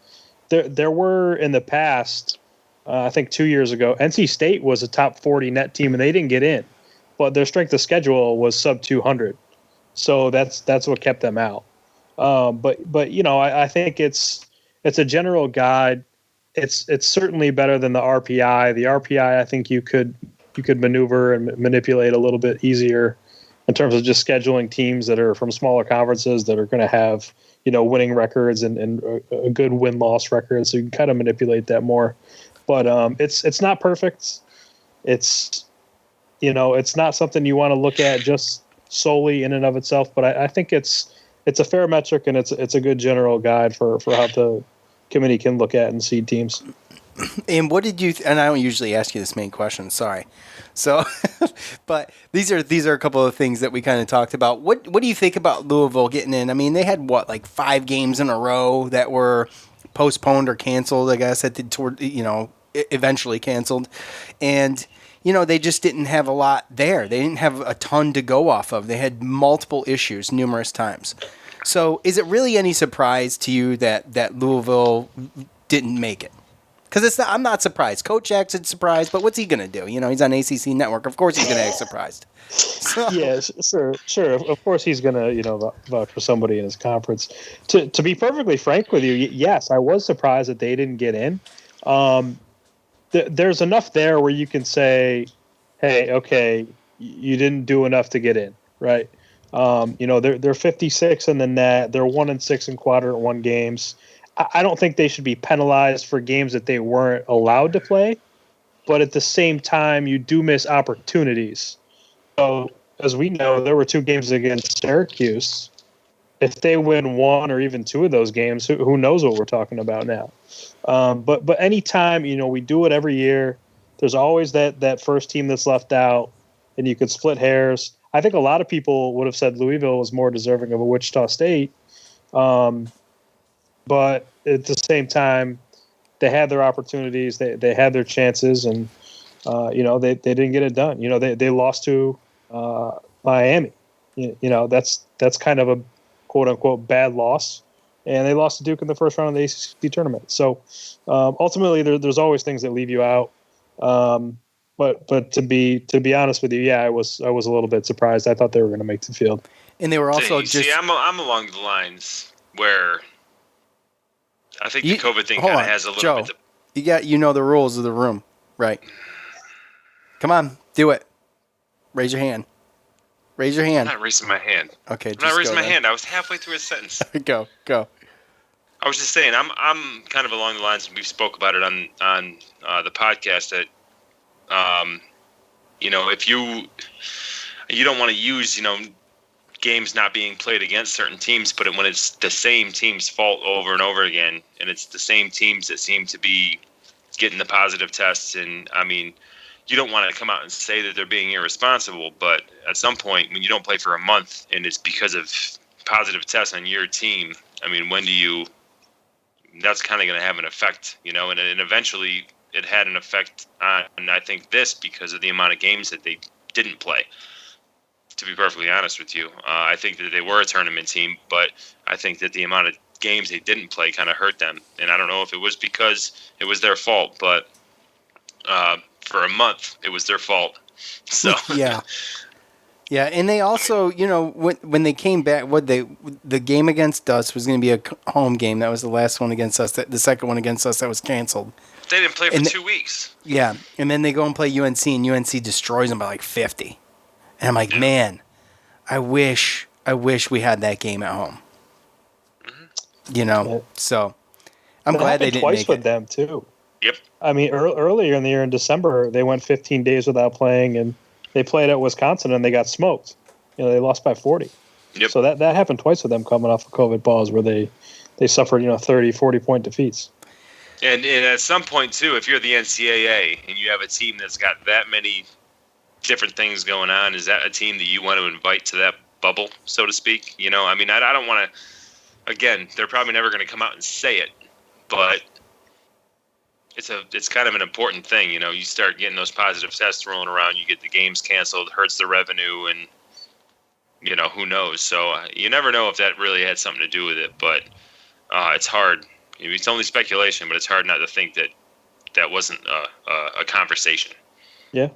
S5: There were in the past, I think 2 years ago, NC State was a top 40 net team and they didn't get in, but their strength of schedule was sub 200, so that's what kept them out. But I think it's a general guide. It's certainly better than the RPI. The RPI I think you could maneuver and manipulate a little bit easier in terms of just scheduling teams that are from smaller conferences that are going to have, winning records and a good win-loss record. So you can kind of manipulate that more. But it's not perfect. It's not something you want to look at just solely in and of itself. But I think it's a fair metric and it's a good general guide for how the committee can look at and seed teams.
S3: And what did you? And I don't usually ask you this main question. Sorry. So, but these are a couple of things that we kind of talked about. What do you think about Louisville getting in? I mean, they had 5 games in a row that were postponed or canceled. I guess that eventually canceled, and they just didn't have a lot there. They didn't have a ton to go off of. They had multiple issues numerous times. So, is it really any surprise to you that Louisville didn't make it? Because I'm not surprised. Coach Jackson's surprised, but what's he going to do? He's on ACC Network. Of course he's going to act surprised. So.
S5: Yes, sure. Of course he's going to, vote for somebody in his conference. To be perfectly frank with you, yes, I was surprised that they didn't get in. There's enough there where you can say, hey, okay, you didn't do enough to get in, right? They're 56 in the net. They're 1-6 in quadrant 1 games. I don't think they should be penalized for games that they weren't allowed to play, but at the same time, you do miss opportunities. So, as we know, there were 2 games against Syracuse. If they win 1 or even 2 of those games, who knows what we're talking about now? But anytime, we do it every year. There's always that first team that's left out, and you could split hairs. I think a lot of people would have said Louisville was more deserving of a Wichita State. But at the same time, they had their opportunities, they had their chances, and they didn't get it done. They lost to Miami. That's kind of a quote unquote bad loss, and they lost to Duke in the first round of the ACC tournament. So ultimately, there's always things that leave you out. But to be honest with you, yeah, I was a little bit surprised. I thought they were going to make the field,
S3: and they were also
S4: I'm along the lines where. I think the COVID thing kind of has a little
S3: Joe,
S4: bit.
S3: The rules of the room, right? Come on, do it. Raise your hand. Raise your hand.
S4: I'm not raising my hand.
S3: Okay,
S4: I'm not raising my hand. I was halfway through a sentence.
S3: Go.
S4: I was just saying, I'm kind of along the lines, and we spoke about it on the podcast that, if you don't want to use, games not being played against certain teams, but when it's the same team's fault over and over again, and it's the same teams that seem to be getting the positive tests, and I mean, you don't want to come out and say that they're being irresponsible, but at some point, when you don't play for a month and it's because of positive tests on your team, I mean, that's kind of going to have an effect, and eventually it had an effect on, I think, this because of the amount of games that they didn't play. To be perfectly honest with you, I think that they were a tournament team, but I think that the amount of games they didn't play kind of hurt them. And I don't know if it was because it was their fault, but for a month, it was their fault. So
S3: yeah. Yeah, and they also, when they came back, the game against us was going to be a home game. That was the last one against us. The second one against us that was canceled.
S4: They didn't play for 2 weeks.
S3: Yeah, and then they go and play UNC, and UNC destroys them by like 50. And I'm like, man, I wish we had that game at home. So I'm glad they didn't
S5: twice
S3: make
S5: with
S3: it.
S5: them too.
S4: Yep.
S5: I mean, earlier in the year in December, they went 15 days without playing, and they played at Wisconsin, and they got smoked. They lost by 40.
S4: Yep.
S5: So that happened twice with them coming off of COVID pause, where they suffered 30, 40-point defeats.
S4: And at some point too, if you're the NCAA and you have a team that's got that many different things going on, is that a team that you want to invite to that bubble, so to speak? I mean, I don't want to. Again, they're probably never going to come out and say it, but it's kind of an important thing. You start getting those positive tests rolling around, you get the games canceled, hurts the revenue, and who knows. So you never know if that really had something to do with it, but it's hard. It's only speculation, but it's hard not to think that wasn't a conversation.
S5: Yeah.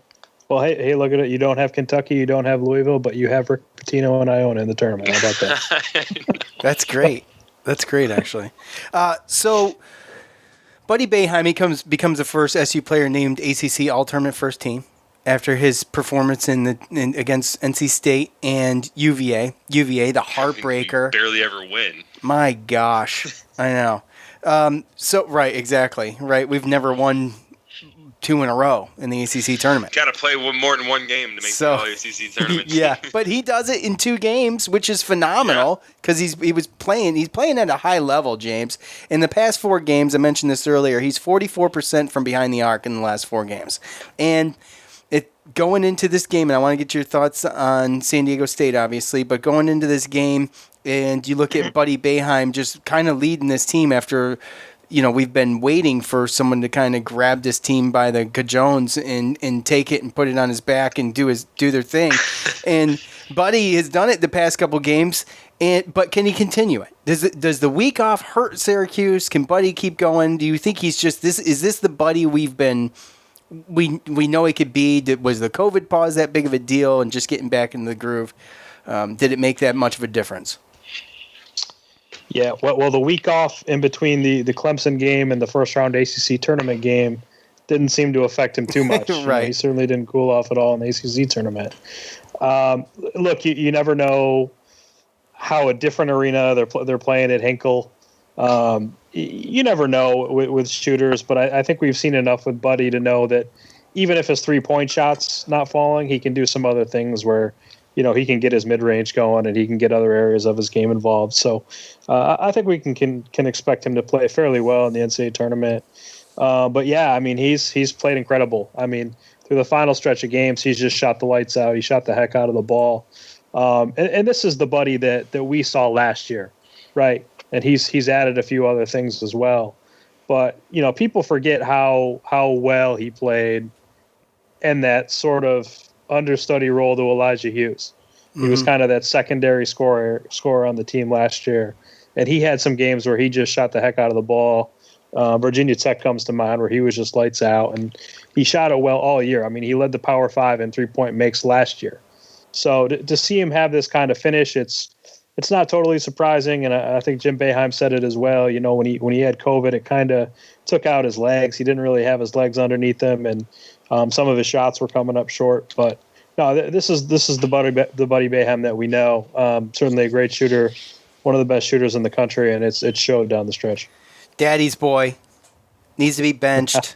S5: Well, hey, look at it. You don't have Kentucky, you don't have Louisville, but you have Rick Pitino and Iona in the tournament. How about that?
S3: That's great. That's great, actually. So, Buddy Boeheim becomes the first SU player named ACC All-Tournament First Team after his performance against NC State and UVA. UVA, the heartbreaker.
S4: We barely ever win.
S3: My gosh, I know. Right, exactly. Right, we've never won 2 in a row in the ACC tournament.
S4: Got to play more than one game to make the ACC tournament.
S3: Yeah, but he does it in 2 games, which is phenomenal because he's playing at a high level, James. In the past 4 games, I mentioned this earlier, he's 44% from behind the arc in the last 4 games. And going into this game, and I want to get your thoughts on San Diego State, obviously, but going into this game, and you look at Buddy Boeheim just kind of leading this team after, we've been waiting for someone to kind of grab this team by the cajones and take it and put it on his back and do their thing. And Buddy has done it the past couple games, but can he continue it? Does the week off hurt Syracuse? Can Buddy keep going? Do you think he's just this? Is this the Buddy we've been? We know it could be. Was the COVID pause that big of a deal? And just getting back in the groove, did it make that much of a difference?
S5: Yeah, well, the week off in between the Clemson game and the first round ACC tournament game didn't seem to affect him too much.
S3: Right.
S5: He certainly didn't cool off at all in the ACC tournament. Look, you never know how a different arena they're playing at Hinkle. You never know with shooters, but I think we've seen enough with Buddy to know that even if his 3-point shot's not falling, he can do some other things where he can get his mid-range going and he can get other areas of his game involved. So I think we can expect him to play fairly well in the NCAA tournament. But yeah, I mean, he's played incredible. I mean, through the final stretch of games, he's just shot the lights out. He shot the heck out of the ball. And this is the Buddy that we saw last year, right? And he's added a few other things as well. But, people forget how well he played in that sort of understudy role to Elijah Hughes. He was kind of that secondary scorer on the team last year. And he had some games where he just shot the heck out of the ball. Virginia Tech comes to mind where he was just lights out. And he shot it well all year. I mean, he led the Power 5 in 3-point makes last year. So to see him have this kind of finish, it's not totally surprising, and I think Jim Boeheim said it as well. When he had COVID, it kind of took out his legs. He didn't really have his legs underneath him, and some of his shots were coming up short. But no, this is the Buddy Boeheim that we know. Certainly a great shooter, one of the best shooters in the country, and it showed down the stretch.
S3: Daddy's boy needs to be benched.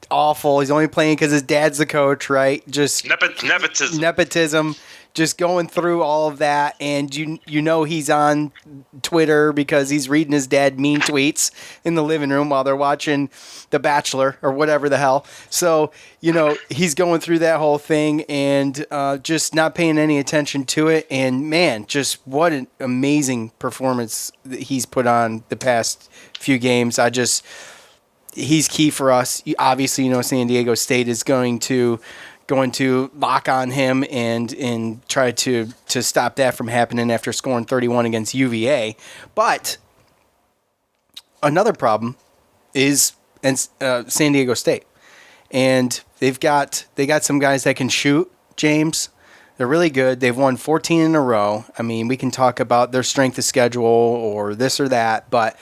S3: Awful. He's only playing because his dad's the coach, right? Just nepotism. Just going through all of that, and he's on Twitter because he's reading his dad mean tweets in the living room while they're watching The Bachelor or whatever the hell. So, he's going through that whole thing and just not paying any attention to it. And, man, just what an amazing performance that he's put on the past few games. He's key for us. Obviously, San Diego State is going to lock on him and try to stop that from happening after scoring 31 against UVA. But another problem is San Diego State. And they got some guys that can shoot, James. They're really good. They've won 14 in a row. I mean, we can talk about their strength of schedule or this or that, but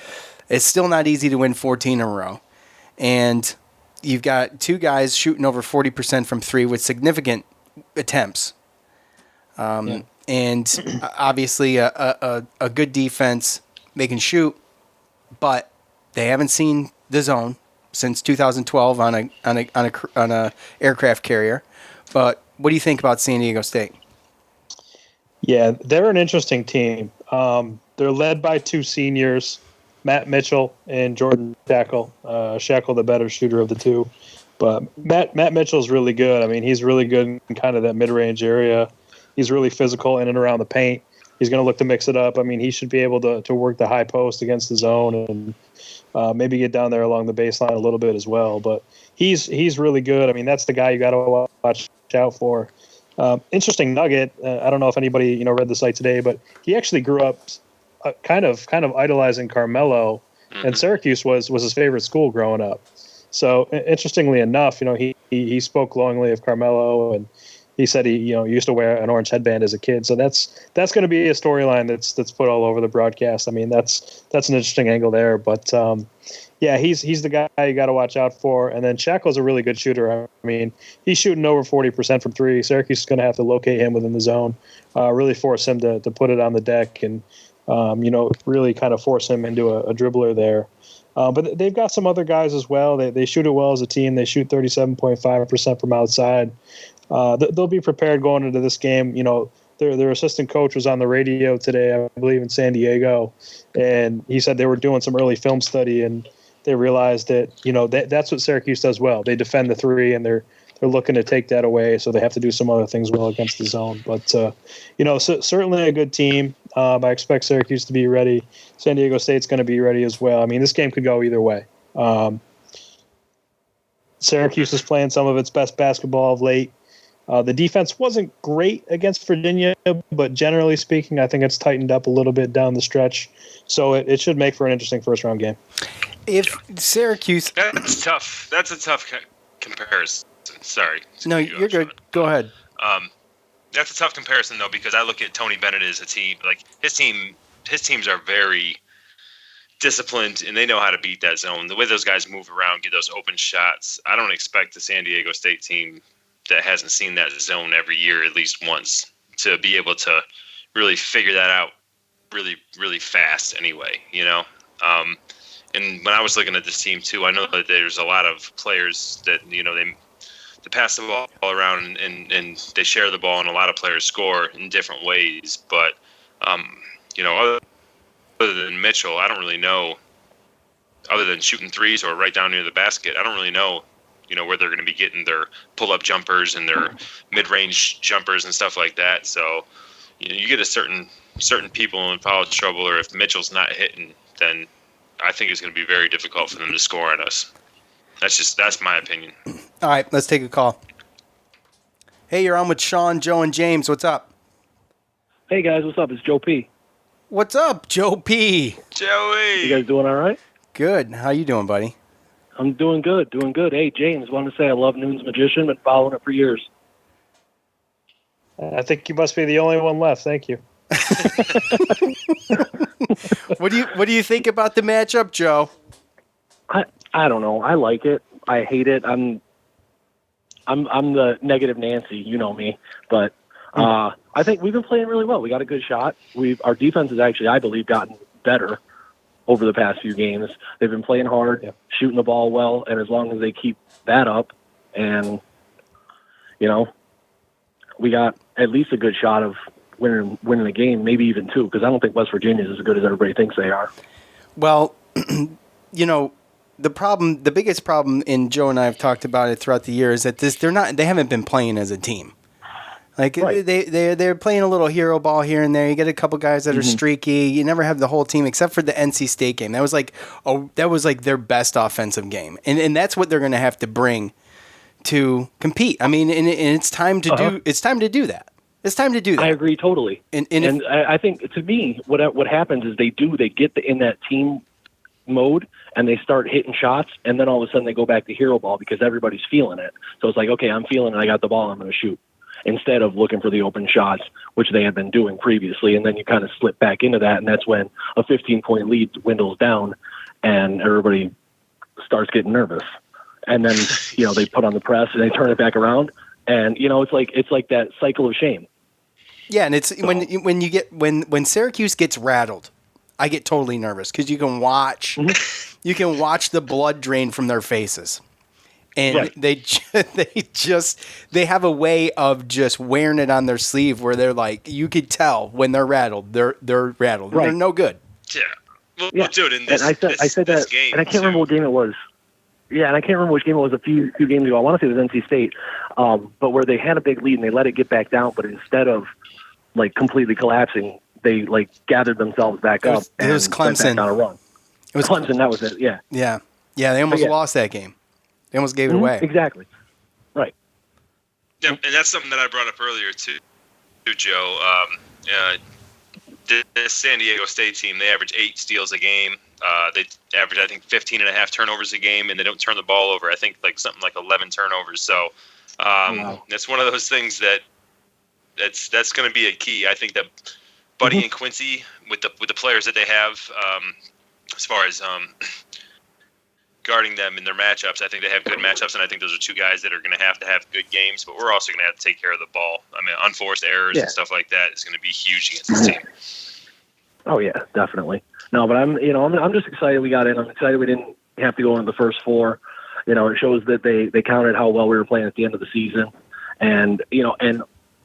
S3: it's still not easy to win 14 in a row. And you've got two guys shooting over 40% from three with significant attempts. And obviously a good defense. They can shoot, but they haven't seen the zone since 2012 on a aircraft carrier. But what do you think about San Diego State?
S5: Yeah, they're an interesting team. They're led by two seniors, Matt Mitchell and Jordan Shackle. Shackle, the better shooter of the two. But Matt Mitchell's really good. I mean, he's really good in kind of that mid-range area. He's really physical in and around the paint. He's going to look to mix it up. I mean, he should be able to work the high post against the zone and maybe get down there along the baseline a little bit as well. But he's really good. I mean, that's the guy you got to watch out for. Interesting nugget. I don't know if anybody read the site today, but he actually grew up kind of idolizing Carmelo, and Syracuse was his favorite school growing up. So interestingly enough, he spoke glowingly of Carmelo, and he said he used to wear an orange headband as a kid. So that's going to be a storyline that's put all over the broadcast. I mean, that's an interesting angle there. But yeah, he's the guy you got to watch out for. And then Shackle's a really good shooter. I mean, he's shooting over 40% from three. Syracuse is going to have to locate him within the zone, really force him to put it on the deck, and really kind of force him into a dribbler there. But they've got some other guys as well. They shoot it well as a team. They shoot 37.5% from outside. They'll be prepared going into this game. Their assistant coach was on the radio today, I believe, in San Diego, and he said they were doing some early film study, and they realized that that's what Syracuse does well. They defend the three, and they're looking to take that away, so they have to do some other things well against the zone. But certainly a good team. I expect Syracuse to be ready. San Diego State's going to be ready as well. I mean, this game could go either way. Syracuse is playing some of its best basketball of late. The defense wasn't great against Virginia, but generally speaking, I think it's tightened up a little bit down the stretch. So it should make for an interesting first-round game.
S3: If Syracuse...
S4: That's tough. That's a tough comparison. Sorry.
S3: No, you're good. Go ahead.
S4: That's a tough comparison, though, because I look at Tony Bennett as a team. Like, his teams are very disciplined, and they know how to beat that zone. The way those guys move around, get those open shots, I don't expect the San Diego State team that hasn't seen that zone every year at least once to be able to really figure that out really, really fast anyway, And when I was looking at this team too, I know that there's a lot of players that, they pass the ball all around and they share the ball, and a lot of players score in different ways. But, other than Mitchell, I don't really know, other than shooting threes or right down near the basket, I don't really know, where they're going to be getting their pull-up jumpers and their mid-range jumpers and stuff like that. So, you get a certain people in foul trouble, or if Mitchell's not hitting, then I think it's going to be very difficult for them to score on us. That's my opinion.
S3: All right, let's take a call. Hey, you're on with Sean, Joe, and James. What's up?
S6: Hey, guys. What's up? It's Joe P.
S3: What's up, Joe P?
S4: Joey!
S6: You guys doing all right?
S3: Good. How you doing, buddy?
S6: I'm doing good. Hey, James, wanted to say I love Noon's Magician. Been following it for years.
S5: I think you must be the only one left. Thank you.
S3: What do you think about the matchup, Joe?
S6: I don't know. I like it. I hate it. I'm the negative Nancy. You know me. But I think we've been playing really well. We got a good shot. Our defense has actually, I believe, gotten better over the past few games. They've been playing hard, shooting the ball well, and as long as they keep that up, and we got at least a good shot of winning the game, maybe even two, because I don't think West Virginia is as good as everybody thinks they are.
S3: Well, the biggest problem, and Joe and I have talked about it throughout the year, is that they haven't been playing as a team. Like, right. They're playing a little hero ball here and there. You get a couple guys that are streaky. You never have the whole team except for the NC State game. That was like their best offensive game, and that's what they're going to have to bring to compete. I mean, and it's time to do. It's time to do that. It's time to do that. I
S6: agree totally. And I think, to me, what happens is they get in that team mode and they start hitting shots, and then all of a sudden they go back to hero ball because everybody's feeling it. So it's like, okay, I'm feeling it. I got the ball. I'm going to shoot. instead of looking for the open shots, which they had been doing previously. And then you kind of slip back into that, and that's when a 15-point lead dwindles down and everybody starts getting nervous. And then, they put on the press and they turn it back around. And, it's like that cycle of shame.
S3: Yeah, and it's when Syracuse gets rattled, I get totally nervous because you can watch the blood drain from their faces. And
S6: right.
S3: they have a way of just wearing it on their sleeve where they're like, you could tell when they're rattled, they're rattled.
S6: Right.
S3: They're no good.
S4: Yeah. Well,
S6: yeah.
S4: dude, in this,
S6: and I said that,
S4: game,
S6: and I can't remember what game it was. Yeah, and I can't remember which game it was a few games ago. I want to say it was NC State, but where they had a big lead and they let it get back down, but instead of completely collapsing, they gathered themselves back up.
S3: It was
S6: and
S3: Clemson
S6: went back on a run. It was Clemson. That was it. Yeah.
S3: Yeah. They almost lost that game. They almost gave it away.
S6: Exactly. Right.
S4: Yeah, and that's something that I brought up earlier too, Joe. This San Diego State team, they average 8 steals a game. They average, I think, 15.5 turnovers a game, and they don't turn the ball over. I think something like 11 turnovers. So that's one of those things that's going to be a key. I think that Buddy and Quincy, with the players that they have, as far as guarding them in their matchups, I think they have good matchups, and I think those are two guys that are going to have good games. But we're also going to have to take care of the ball. I mean, unforced errors and stuff like that is going to be huge against this team.
S6: Oh yeah, definitely. No, but I'm just excited we got in. I'm excited we didn't have to go into the first 4. It shows that they counted how well we were playing at the end of the season, and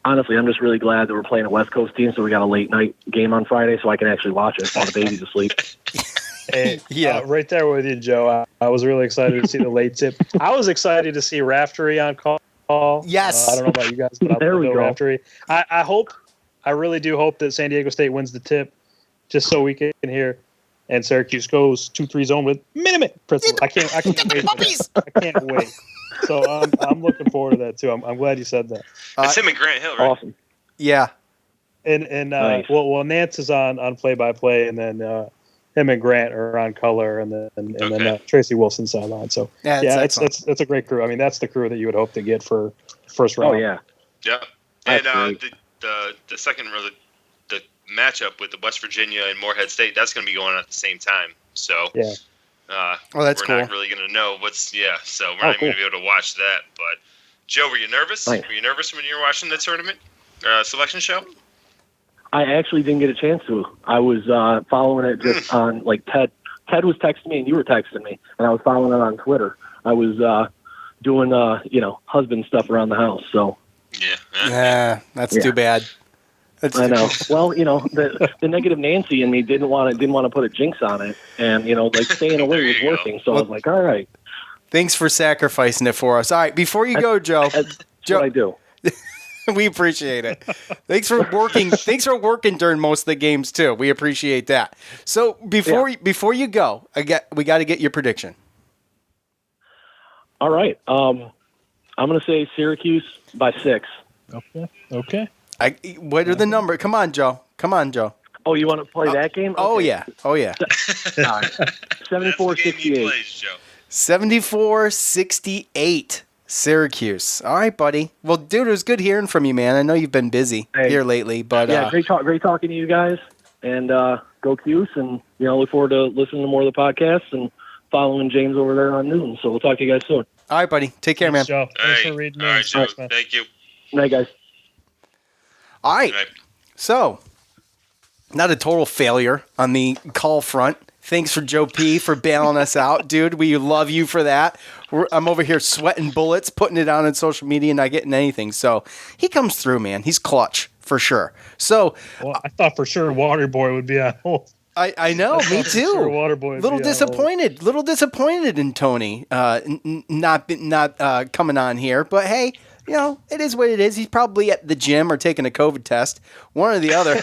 S6: honestly, I'm just really glad that we're playing a West Coast team, so we got a late night game on Friday, so I can actually watch it while the baby's asleep.
S5: Hey, right there with you, Joe. I was really excited to see the late tip. I was excited to see Raftery on call.
S3: Yes.
S5: I don't know about you guys, but
S6: There we go.
S5: Raftery. I really do hope that San Diego State wins the tip, just so we can hear. And Syracuse goes 2-3 zone with minimum principle. I can't wait. I can't wait. So I'm looking forward to that too. I'm glad you said that.
S4: It's him and Grant Hill, right?
S6: Awesome.
S3: Yeah.
S5: And
S6: Nice.
S5: well, Nance is on play-by-play, and then him and Grant are on color, and then Tracy Wilson's sideline. So that's a great crew. I mean, that's the crew that you would hope to get for first round.
S6: Oh yeah.
S4: Yeah. And the second the matchup with the West Virginia and Morehead State, that's going to be going on at the same time. So
S5: yeah.
S3: That's
S4: we're
S3: cool.
S4: not really going to know so we're not even going to be able to watch that. But Joe, were you nervous?
S6: Nice.
S4: Were you nervous when you were watching the tournament selection show?
S6: I actually didn't get a chance to. I was following it just on Ted. Ted was texting me and you were texting me, and I was following it on Twitter. I was doing husband stuff around the house. So
S3: Yeah, that's too bad.
S6: I know. Well, the negative Nancy in me didn't want to put a jinx on it, and staying away was working. So I was like, all right.
S3: Thanks for sacrificing it for us. All right, before you go, Joe.
S6: That's
S3: Joe,
S6: what I do.
S3: We appreciate it. Thanks for working. Thanks for working during most of the games too. We appreciate that. So before you go, we got to get your prediction.
S6: All right. I'm going to say Syracuse by 6.
S5: Okay.
S3: What are the numbers? Come on, Joe.
S6: Oh, you want to play that game? Okay.
S3: Oh yeah.
S6: All right.
S4: That's the game he
S6: 74-68.
S4: plays, Joe.
S3: 74-68. Syracuse. All right, buddy. Well, dude, it was good hearing from you, man. I know you've been busy here lately, but
S6: yeah, great talking to you guys. And go Cuse, and look forward to listening to more of the podcasts and following James over there on Noon. So we'll talk to you guys soon.
S3: all right, buddy. Take care, man.
S5: Joe. Thanks for reading.
S4: All right, Joe.
S5: Thanks, man.
S4: Thank you.
S6: Night, guys.
S3: All right.
S4: All right.
S3: So, not a total failure on the call front. Thanks for Joe P for bailing us out, dude. We love you for that. I'm over here sweating bullets, putting it on social media, not getting anything. So he comes through, man. He's clutch for sure. So
S5: I thought for sure Waterboy would be on hold.
S3: I know, me too.
S5: Sure Waterboy
S3: Little disappointed in Tourney not coming on here, but hey. It is what it is. He's probably at the gym or taking a COVID test, one or the other.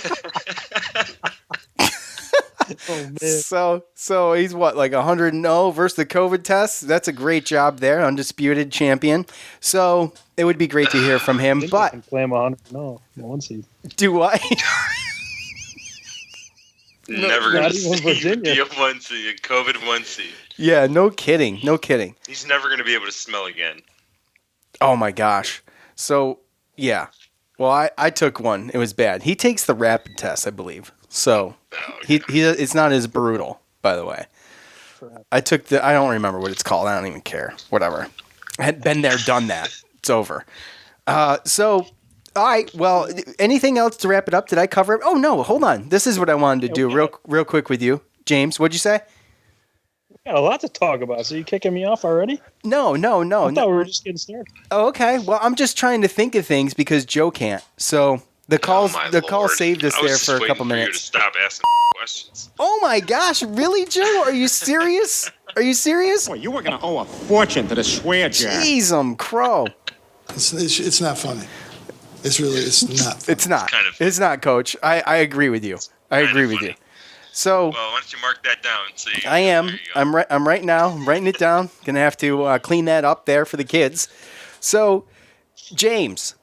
S5: Oh, man.
S3: So he's what, like 100-0 versus the COVID test? That's a great job there, undisputed champion. So it would be great to hear from him. But
S5: can claim 100. No, one seed.
S3: Do I?
S4: Never
S5: not
S4: going to
S5: even Virginia.
S4: be a 1 seed, a COVID 1 seed.
S3: Yeah, no kidding.
S4: He's never going to be able to smell again.
S3: Oh my gosh. So yeah, Well, I took one. It was bad. He takes the rapid test, I believe. So he it's not as brutal, by the way. I took I don't remember what it's called. I don't even care. Whatever. I had been there, done that. It's over. So, all right. Well, anything else to wrap it up? Did I cover it? Oh, no. Hold on. This is what I wanted to do real quick with you. James, what'd you say?
S5: We got a lot to talk about. So you kicking me off already?
S3: No.
S5: I thought we were just getting started.
S3: Oh, okay. Well, I'm just trying to think of things because Joe can't. So the call saved us there for a couple minutes.
S4: You to stop asking questions.
S3: Oh my gosh! Really, Joe? Are you serious? Are you serious?
S7: Boy, you were going to owe a fortune to the swear jar.
S3: Jeez, crow.
S2: It's not funny. It's not funny.
S3: It's not. It's not, Coach. I agree with you. I agree with you. So.
S4: Well, why don't you mark that down? So
S3: I am. I'm right now. I'm writing it down. Gonna have to clean that up there for the kids. So, James.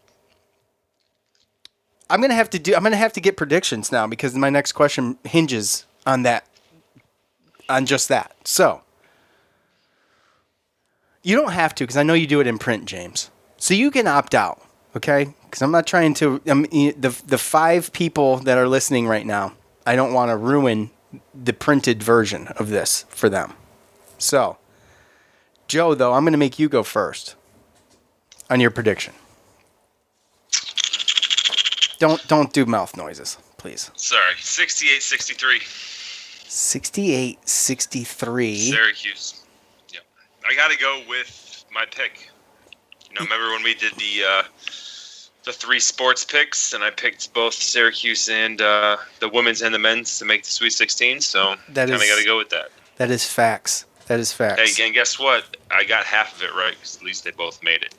S3: I'm gonna have to get predictions now because my next question hinges on that, on just that. So you don't have to because I know you do it in print, James. So you can opt out, okay? Because I'm not trying to. The 5 people that are listening right now, I don't want to ruin the printed version of this for them. So, Joe, though, I'm going to make you go first on your prediction. Don't do mouth noises, please.
S4: Sorry, 68-63.
S3: 68-63.
S4: Syracuse. Yep. I got to go with my pick. Remember when we did the 3 sports picks, and I picked both Syracuse and the women's and the men's to make the Sweet 16, so kind of got to go with that.
S3: That is facts.
S4: Hey, and guess what? I got half of it right, because at least they both made it.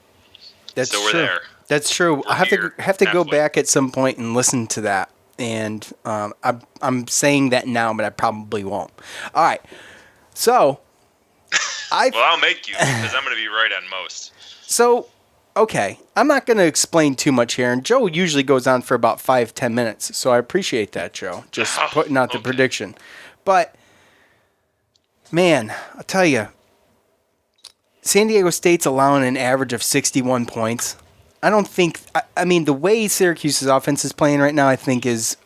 S3: That's
S4: so
S3: true.
S4: we're there.
S3: That's true. I have to
S4: halfway.
S3: go back at some point and listen to that. And I'm saying that now, but I probably won't. All right. So,
S4: I'll make you because I'm going to be right on most.
S3: So, okay. I'm not going to explain too much here. And Joe usually goes on for about 5-10 minutes. So I appreciate that, Joe. Just putting out the prediction. But, man, I'll tell you, San Diego State's allowing an average of 61 points. I don't think, I mean, the way Syracuse's offense is playing right now, I think is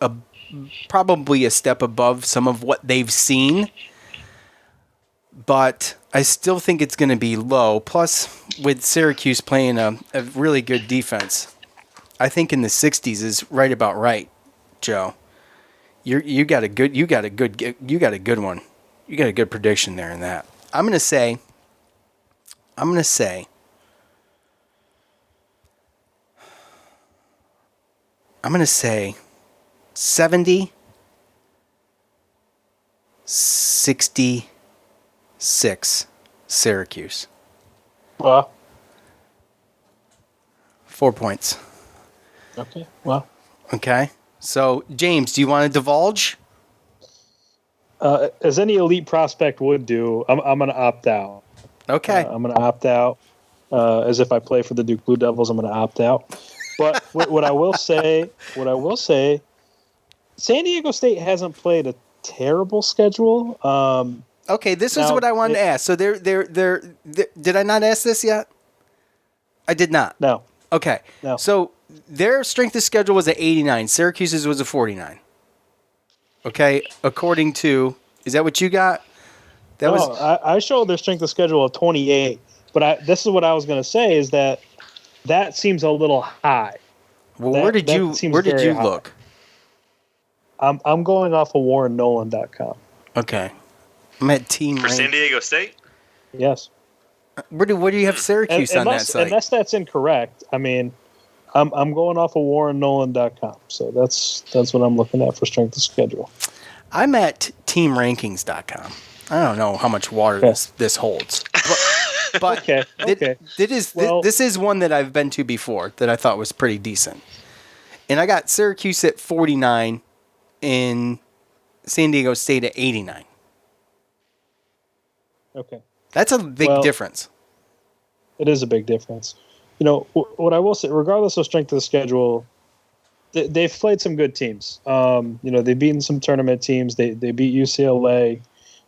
S3: probably a step above some of what they've seen. But I still think it's going to be low. Plus, with Syracuse playing a really good defense, I think in the 60s is right about right, Joe. You got a good one. You got a good prediction there in that. I'm going to say 70-66 Syracuse.
S5: Well,
S3: 4 points.
S5: Okay. Well.
S3: Okay. So, James, do you want to divulge?
S5: As any elite prospect would do, I'm going to opt out.
S3: Okay.
S5: I'm going to opt out. As if I play for the Duke Blue Devils, I'm going to opt out. But what I will say, San Diego State hasn't played a terrible schedule.
S3: Okay, this is what I wanted to ask. So did I not ask this yet? I did not.
S5: No.
S3: Okay.
S5: No.
S3: So their strength of schedule was at 89. Syracuse's was a 49. Okay, according to, is that what you got?
S5: I showed their strength of schedule of 28. But this is what I was going to say is that seems a little high.
S3: Well, where did you look?
S5: I'm going off of WarrenNolan.com.
S3: Okay. I'm at team
S4: for San Diego State.
S5: Yes.
S3: Where do you have Syracuse on that site?
S5: Unless that's incorrect, I mean, I'm going off of WarrenNolan.com. So that's what I'm looking at for strength of schedule.
S3: I'm at TeamRankings.com. I don't know how much water this holds. But
S5: okay.
S3: This is one that I've been to before that I thought was pretty decent. And I got Syracuse at 49 and San Diego State at 89.
S5: Okay.
S3: That's a big difference.
S5: It is a big difference. You know, what I will say, regardless of strength of the schedule, they've played some good teams. They've beaten some tournament teams. They beat UCLA.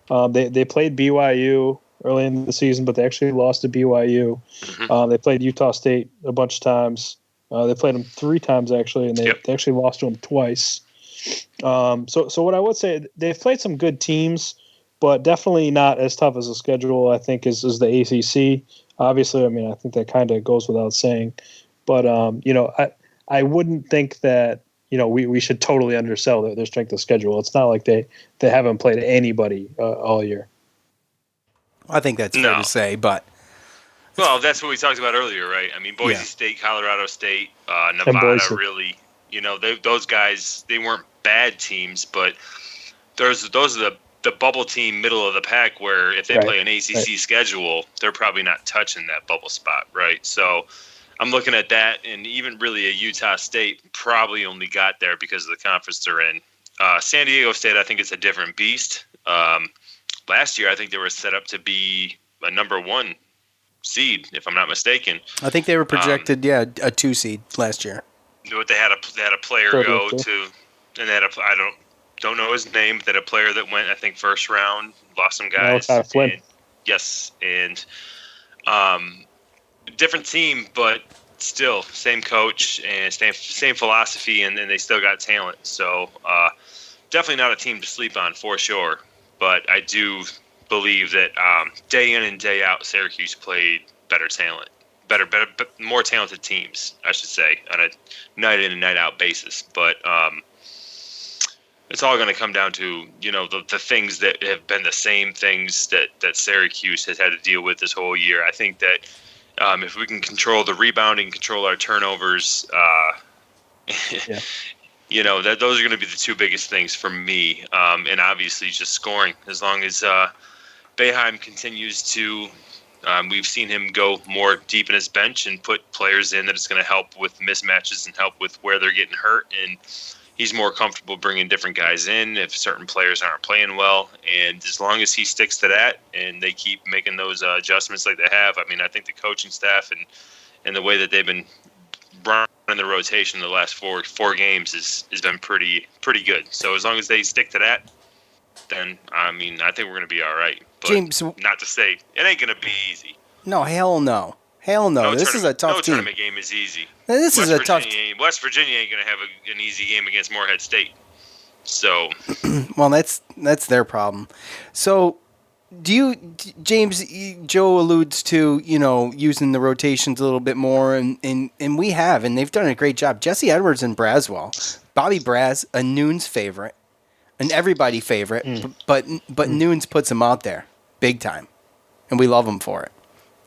S5: They played BYU early in the season, but they actually lost to BYU. Mm-hmm. They played Utah State a bunch of times. They played them 3 times actually, and they actually lost to them twice. So what I would say, they've played some good teams, but definitely not as tough as a schedule, I think, as the ACC. Obviously, I mean, I think that kind of goes without saying. But, I wouldn't think that, we should totally undersell their strength of schedule. It's not like they haven't played anybody all year.
S3: I think that's fair to say, but...
S4: Well, that's what we talked about earlier, right? I mean, Boise State, Colorado State, Nevada, really, those guys, they weren't bad teams, but those are the bubble team middle of the pack where if they play an ACC schedule, they're probably not touching that bubble spot, right? So I'm looking at that, and even really a Utah State probably only got there because of the conference they're in. San Diego State, I think, is a different beast. Last year, I think they were set up to be a number 1 seed, if I'm not mistaken.
S3: I think they were projected, a 2 seed last year.
S4: But they had a player go to, and they had I don't know his name, but they had a player that went, I think, first round, lost some guys.
S5: Flynn.
S4: Yes, and different team, but still same coach and same philosophy, and they still got talent. So definitely not a team to sleep on for sure. But I do believe that day in and day out, Syracuse played better talent, better, more talented teams, I should say, on a night in and night out basis. But it's all going to come down to the things that have been the same things that Syracuse has had to deal with this whole year. I think that if we can control the rebounding, control our turnovers, that those are going to be the 2 biggest things for me, and obviously just scoring. As long as Boeheim continues to, we've seen him go more deep in his bench and put players in that it's going to help with mismatches and help with where they're getting hurt, and he's more comfortable bringing different guys in if certain players aren't playing well. And as long as he sticks to that and they keep making those adjustments like they have, I mean, I think the coaching staff and the way that they've been running the rotation the last four games has been pretty good. So as long as they stick to that, then I mean, I think we're going to be all right. But
S3: James,
S4: not to say it ain't going to be easy.
S3: No, hell no. This is a tough team.
S4: No tournament game is easy.
S3: This is a tough.
S4: West Virginia ain't going to have an easy game against Morehead State. So,
S3: well, that's their problem. So, James? Joe alludes to using the rotations a little bit more, and they've done a great job. Jesse Edwards and Braswell, Bobby Braz, a Noon's favorite, an everybody favorite, but Noon's puts him out there big time, and we love him for it.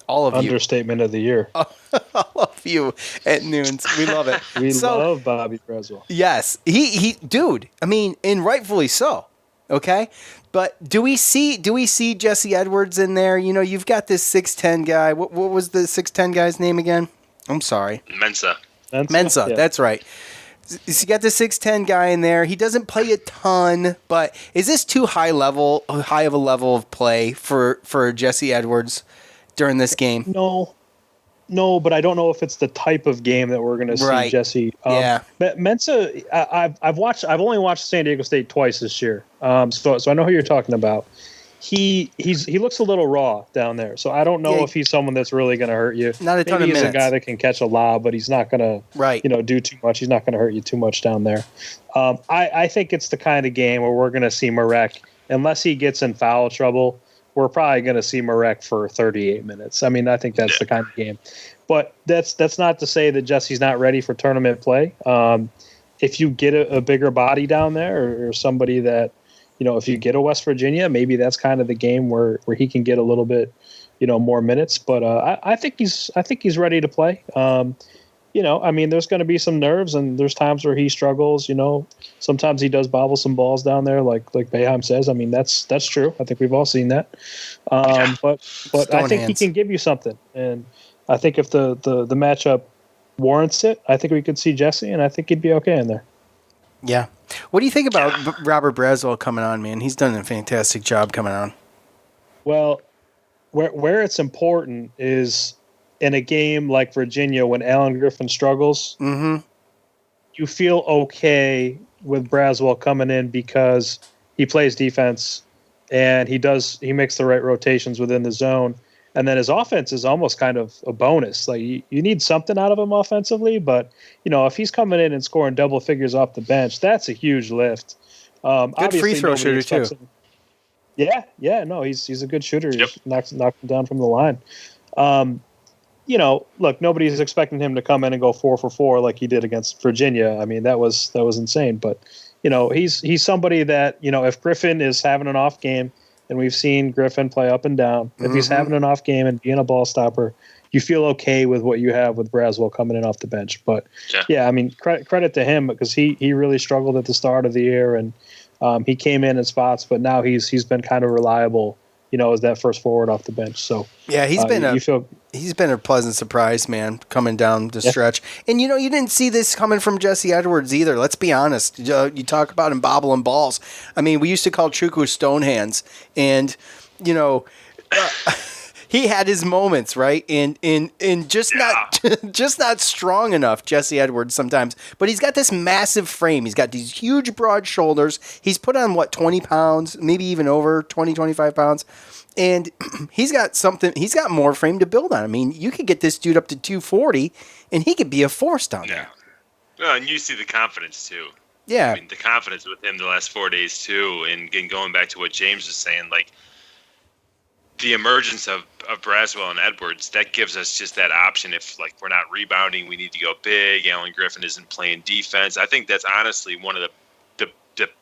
S3: All of
S5: Understatement of the year.
S3: All of you at Noons. We love it.
S5: We love Bobby Braswell.
S3: Yes. He dude, I mean, and rightfully so. Okay? But do we see Jesse Edwards in there? You've got this 6'10 guy. What was the 6'10 guy's name again? I'm sorry.
S4: Mensa.
S3: Yeah. That's right. So you got the 6'10 guy in there. He doesn't play a ton, but is this too high of a level of play for Jesse Edwards during this game?
S5: No, but I don't know if it's the type of game that we're going to see Jesse. Mensa, I've only watched San Diego State twice this year, so I know who you're talking about. He looks a little raw down there, so I don't know if he's someone that's really going to hurt you.
S3: Not a ton of minutes.
S5: He's a guy that can catch a lob, but he's not going to do too much. He's not going to hurt you too much down there. I think it's the kind of game where we're going to see Marek, unless he gets in foul trouble. We're probably going to see Marek for 38 minutes. I mean, I think that's the kind of game. But that's not to say that Jesse's not ready for tournament play. If you get a bigger body down there or somebody that, if you get a West Virginia, maybe that's kind of the game where he can get a little bit, more minutes. But I think he's ready to play. I mean, there's going to be some nerves, and there's times where he struggles. Sometimes he does bobble some balls down there, like Boeheim says. I mean, that's true. I think we've all seen that. But I think he can give you something, and I think if the matchup warrants it, I think we could see Jesse, and I think he'd be okay in there.
S3: Yeah. What do you think about Robert Braswell coming on, man? He's done a fantastic job coming on.
S5: Well, where it's important is in a game like Virginia when Alan Griffin struggles, you feel okay with Braswell coming in because he plays defense and he makes the right rotations within the zone. And then his offense is almost kind of a bonus. Like you need something out of him offensively, but if he's coming in and scoring double figures off the bench, that's a huge lift.
S3: Good free throw shooter too.
S5: No, he's a good shooter. Yep. He knocks him down from the line. Look, nobody's expecting him to come in and go 4 for 4 like he did against Virginia. I mean, that was insane. But he's somebody that if Griffin is having an off game. And we've seen Griffin play up and down. If he's having an off game and being a ball stopper, you feel okay with what you have with Braswell coming in off the bench. But I mean, credit to him because he really struggled at the start of the year and he came in spots, but now he's been kind of reliable, as that first forward off the bench. So
S3: yeah, he's been a pleasant surprise, man, coming down the stretch. And you didn't see this coming from Jesse Edwards either. Let's be honest. You talk about him bobbling balls. I mean, we used to call Chuku Stonehands, and he had his moments, right? And just not strong enough, Jesse Edwards sometimes. But he's got this massive frame. He's got these huge, broad shoulders. He's put on, 20 pounds, maybe even over 20, 25 pounds. And he's got more frame to build on. I mean, you could get this dude up to 240, and he could be a force down there.
S4: Well, and you see the confidence, too.
S3: Yeah.
S4: I mean, the confidence with him the last 4 days, too. And again, going back to what James was saying, the emergence of Braswell and Edwards, that gives us just that option. If we're not rebounding, we need to go big. Alan Griffin isn't playing defense. I think that's honestly one of the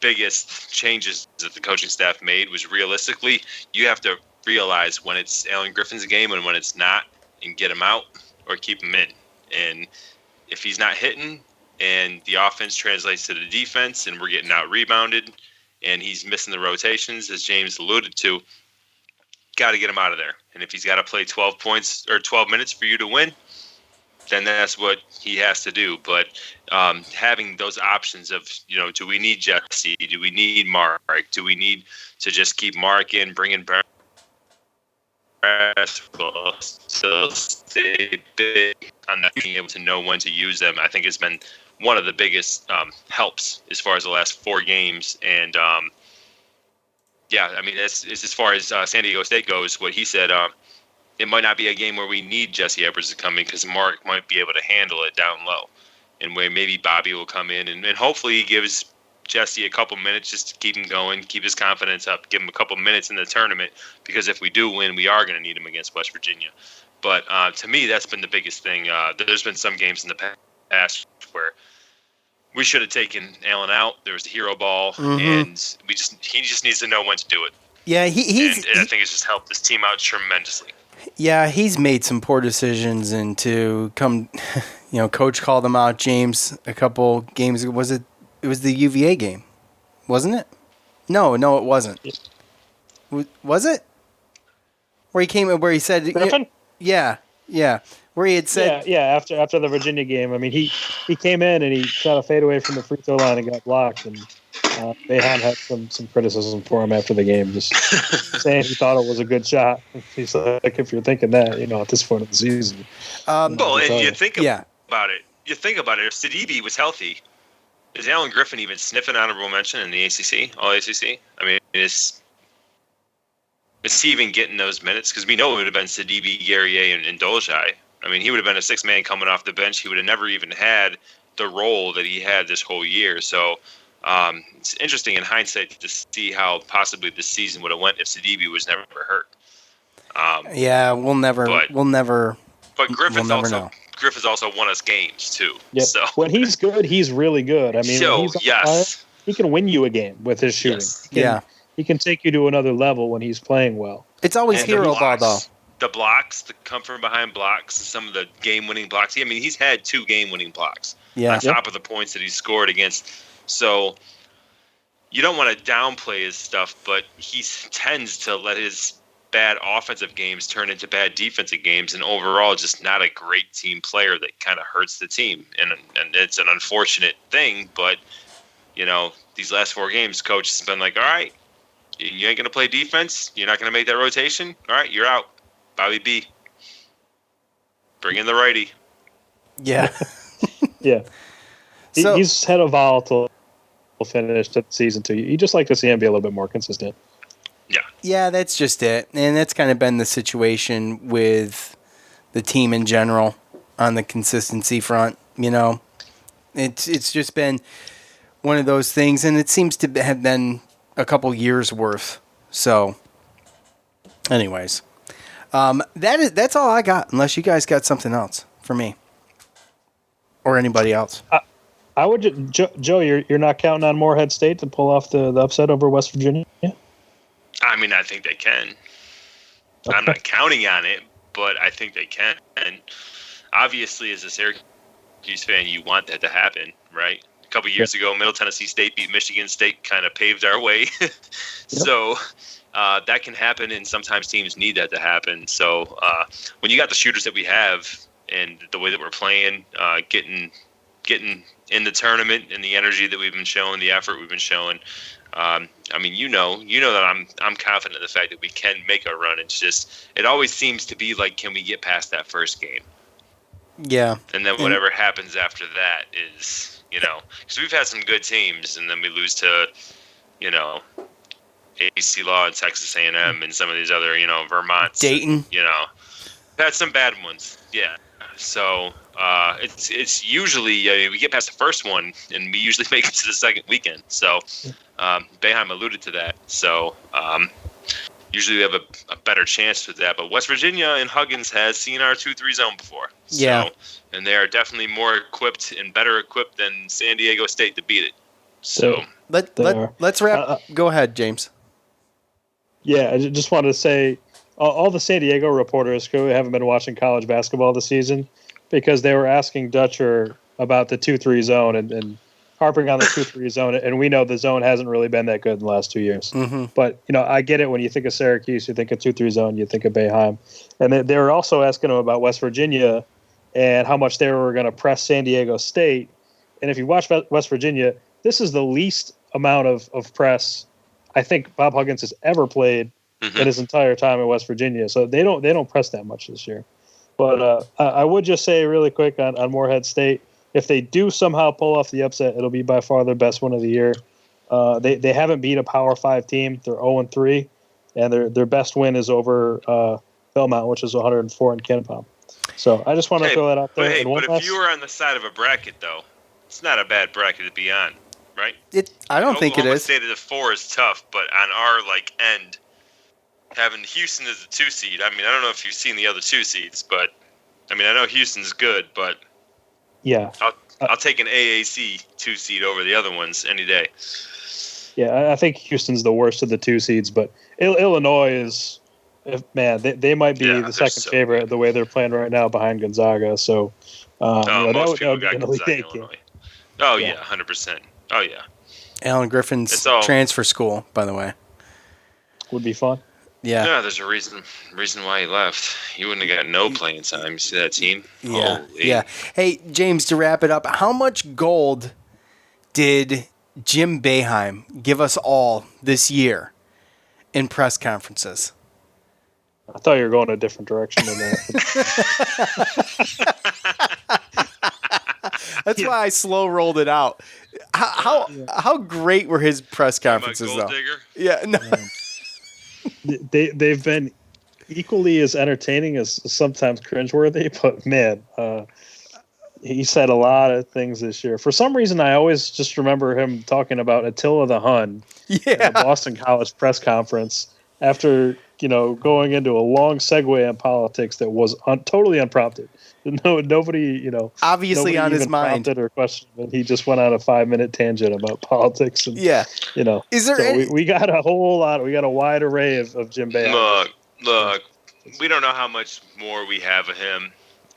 S4: biggest changes that the coaching staff made was realistically, you have to realize when it's Alan Griffin's game and when it's not, and get him out or keep him in. And if he's not hitting and the offense translates to the defense and we're getting out rebounded and he's missing the rotations, as James alluded to, got to get him out of there. And if he's got to play 12 points or 12 minutes for you to win, then that's what he has to do. But having those options of, do we need Jesse? Do we need Mark? Do we need to just keep Mark in, bring in Braswell, still stay big on that, being able to know when to use them? I think it's been one of the biggest helps as far as the last 4 games. And I mean, it's as far as San Diego State goes, what he said, it might not be a game where we need Jesse Edwards to come in because Mark might be able to handle it down low, and where maybe Bobby will come in and hopefully he gives Jesse a couple minutes just to keep him going, keep his confidence up, give him a couple minutes in the tournament, because if we do win, we are going to need him against West Virginia. But to me, that's been the biggest thing. There's been some games in the past where we should have taken Allen out. There was the hero ball, and he just needs to know when to do it.
S3: Yeah,
S4: and I think it's just helped this team out tremendously.
S3: Yeah, he's made some poor decisions, and to come, Coach called him out, James, a couple games ago. It was the UVA game, wasn't it? No, it wasn't. Was it? Where he said,
S5: Griffin?
S3: Yeah. Where he had said,
S5: after the Virginia game. I mean, he came in and he shot a fadeaway from the free throw line and got blocked, and they had some criticism for him after the game, just saying he thought it was a good shot. He's like, if you're thinking that, at this point of the season.
S4: You think about it. If Sidibe was healthy, is Alan Griffin even sniffing honorable mention in the ACC, all ACC? I mean, is he even getting those minutes? Because we know it would have been Sidibe, Guerrier, and Dolezaj. I mean, he would have been a 6-man coming off the bench. He would have never even had the role that he had this whole year. So it's interesting in hindsight to see how possibly this season would have went if Sidibe was never hurt.
S3: We'll never.
S4: But Griffin's also won us games too.
S5: Yep.
S4: So
S5: when he's good, he's really good. I mean, when he's on fire, he can win you a game with his shooting.
S3: Yes.
S5: He can take you to another level when he's playing well.
S3: It's always hero ball, though.
S4: The blocks, the come from behind blocks, some of the game-winning blocks. I mean, he's had 2 game-winning blocks on top of the points that he scored against. So you don't want to downplay his stuff, but he tends to let his bad offensive games turn into bad defensive games, and overall just not a great team player that kind of hurts the team. And it's an unfortunate thing, but, these last 4 games, coach has been like, all right, you ain't going to play defense. You're not going to make that rotation. All right, you're out. Bobby B. Bring in the righty.
S3: Yeah.
S5: Yeah. He's had a volatile finish to the season, too. You just like to see him be a little bit more consistent.
S3: Yeah, that's just it. And that's kind of been the situation with the team in general on the consistency front, It's just been one of those things, and it seems to have been a couple years worth. So, anyways, that's all I got, unless you guys got something else for me or anybody else.
S5: I would, Joe. You're not counting on Morehead State to pull off the upset over West Virginia?
S4: I mean, I think they can.
S5: Okay.
S4: I'm not counting on it, but I think they can. And obviously, as a Syracuse fan, you want that to happen, right? A couple years ago, Middle Tennessee State beat Michigan State, kind of paved our way. So that can happen, and sometimes teams need that to happen. So when you got the shooters that we have and the way that we're playing, getting in the tournament and the energy that we've been showing, the effort we've been showing, I mean, you know that I'm confident in the fact that we can make a run. It's just, it always seems to be like, can we get past that first game?
S3: Yeah.
S4: And then whatever happens after that is, because we've had some good teams, and then we lose to, AC Law and Texas A&M and some of these other, Vermont.
S3: Dayton.
S4: We've had some bad ones. Yeah. So it's usually, we get past the first one, and we usually make it to the second weekend. So Boeheim alluded to that. So usually we have a better chance with that. But West Virginia and Huggins has seen our 2-3 zone before.
S3: Yeah.
S4: And they are definitely more equipped and better equipped than San Diego State to beat it. So
S3: let's wrap. Go ahead, James.
S5: Yeah, I just wanted to say all the San Diego reporters who haven't been watching college basketball this season, because they were asking Dutcher about the 2-3 zone and harping on the 2-3 zone, and we know the zone hasn't really been that good in the last 2 years.
S3: Mm-hmm.
S5: But I get it. When you think of Syracuse, you think of 2-3 zone, you think of Boeheim, and they were also asking him about West Virginia and how much they were going to press San Diego State. And if you watch West Virginia, this is the least amount of press I think Bob Huggins has ever played in his entire time at West Virginia. So they don't press that much this year. But I would just say really quick on Morehead State, if they do somehow pull off the upset, it'll be by far their best win of the year. They haven't beat a Power 5 team. They're 0-3, and their best win is over Belmont, which is 104 in Kennesaw. So I just want to throw that out there.
S4: But if you were on the side of a bracket, though, it's not a bad bracket to be on, right?
S3: I don't think it is.
S4: State of the 4 is tough, but on our end, having Houston as a 2 seed. I mean, I don't know if you've seen the other 2 seeds, but I mean, I know Houston's good, but
S5: yeah,
S4: I'll take an AAC 2 seed over the other ones any day.
S5: Yeah, I think Houston's the worst of the 2 seeds, but Illinois is, they might be the second favorite the way they're playing right now behind Gonzaga. So
S4: most people got Gonzaga, Illinois. Oh yeah, 100%. Oh yeah.
S3: Alan Griffin's transfer school, by the way.
S5: Would be fun.
S3: Yeah.
S4: Yeah, there's a reason why he left. He wouldn't have got no playing time. You see that team?
S3: Yeah.
S4: Holy.
S3: Yeah. Hey, James, to wrap it up, how much gold did Jim Boeheim give us all this year in press conferences?
S5: I thought you were going a different direction than that.
S3: That's why I slow rolled it out. How great were his press conferences, though?
S4: Digger?
S3: Yeah, no.
S5: They've been equally as entertaining as sometimes cringeworthy, but man, he said a lot of things this year. For some reason, I always just remember him talking about Attila the Hun at the Boston College press conference after going into a long segue on politics that was totally unprompted. Nobody,
S3: obviously on his mind
S5: or questioned, and he just went on a 5-minute tangent about politics. And,
S3: is there?
S5: We got a whole lot. We got a wide array of Jim Boeheim.
S4: Look, we don't know how much more we have of him,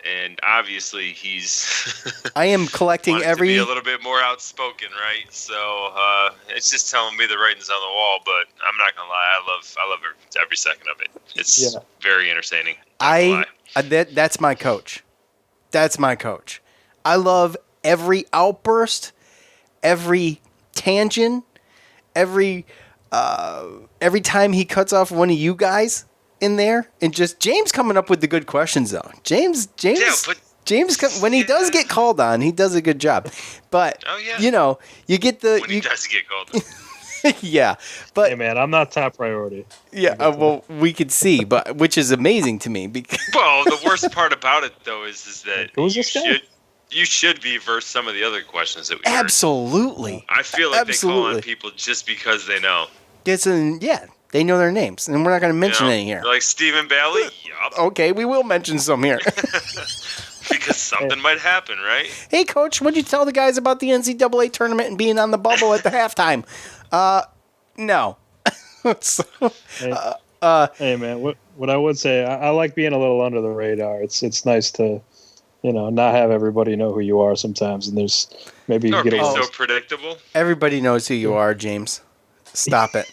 S4: and obviously he's.
S3: I am collecting
S4: to be a little bit more outspoken, right? So it's just telling me the writing's on the wall. But I'm not gonna lie, I love every second of it. It's very entertaining.
S3: That's my coach. That's my coach. I love every outburst, every tangent, every time he cuts off one of you guys in there, and just James coming up with the good questions though. James, when he does get called on, he does a good job. But you get the
S4: when he does get called on.
S3: Yeah, but
S5: Hey, man, I'm not top priority.
S3: yeah, well, we could see, but which is amazing to me because
S4: Well, the worst part about it though is that
S5: Who's this guy?
S4: you should be versus some of the other questions that we heard.
S3: absolutely,
S4: I feel like they call
S3: Absolutely.
S4: on people just because they know.
S3: yeah, they know their names, and we're not going to mention
S4: You know?
S3: any here.
S4: Like Stephen Bailey? Yup.
S3: Okay, we will mention some here.
S4: Because something might happen, right?
S3: Hey, Coach, what'd you tell the guys about the NCAA tournament and being on the bubble at the halftime? No. So,
S5: Hey, man, what I would say, I like being a little under the radar. It's nice to, not have everybody know who you are sometimes, and there's maybe you
S4: Or
S5: get
S4: be
S5: a
S4: so predictable.
S3: everybody knows who you are, James. Stop it.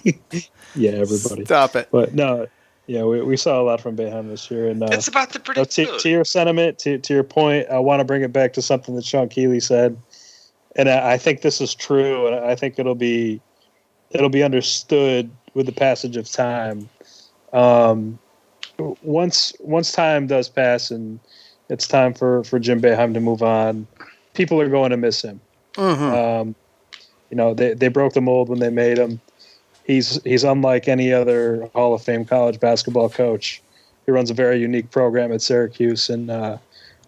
S5: yeah, everybody.
S3: Stop it.
S5: But no, yeah, we saw a lot from Boeheim this year, and
S4: It's about the
S5: to
S4: predictability.
S5: your sentiment, to your point, I want to bring it back to something that Sean Keeley said, and I think this is true, and I think it'll be understood with the passage of time. Once time does pass and it's time for Jim Boeheim to move on, people are going to miss him. They broke the mold when they made him. He's unlike any other Hall of Fame college basketball coach. He runs a very unique program at Syracuse, and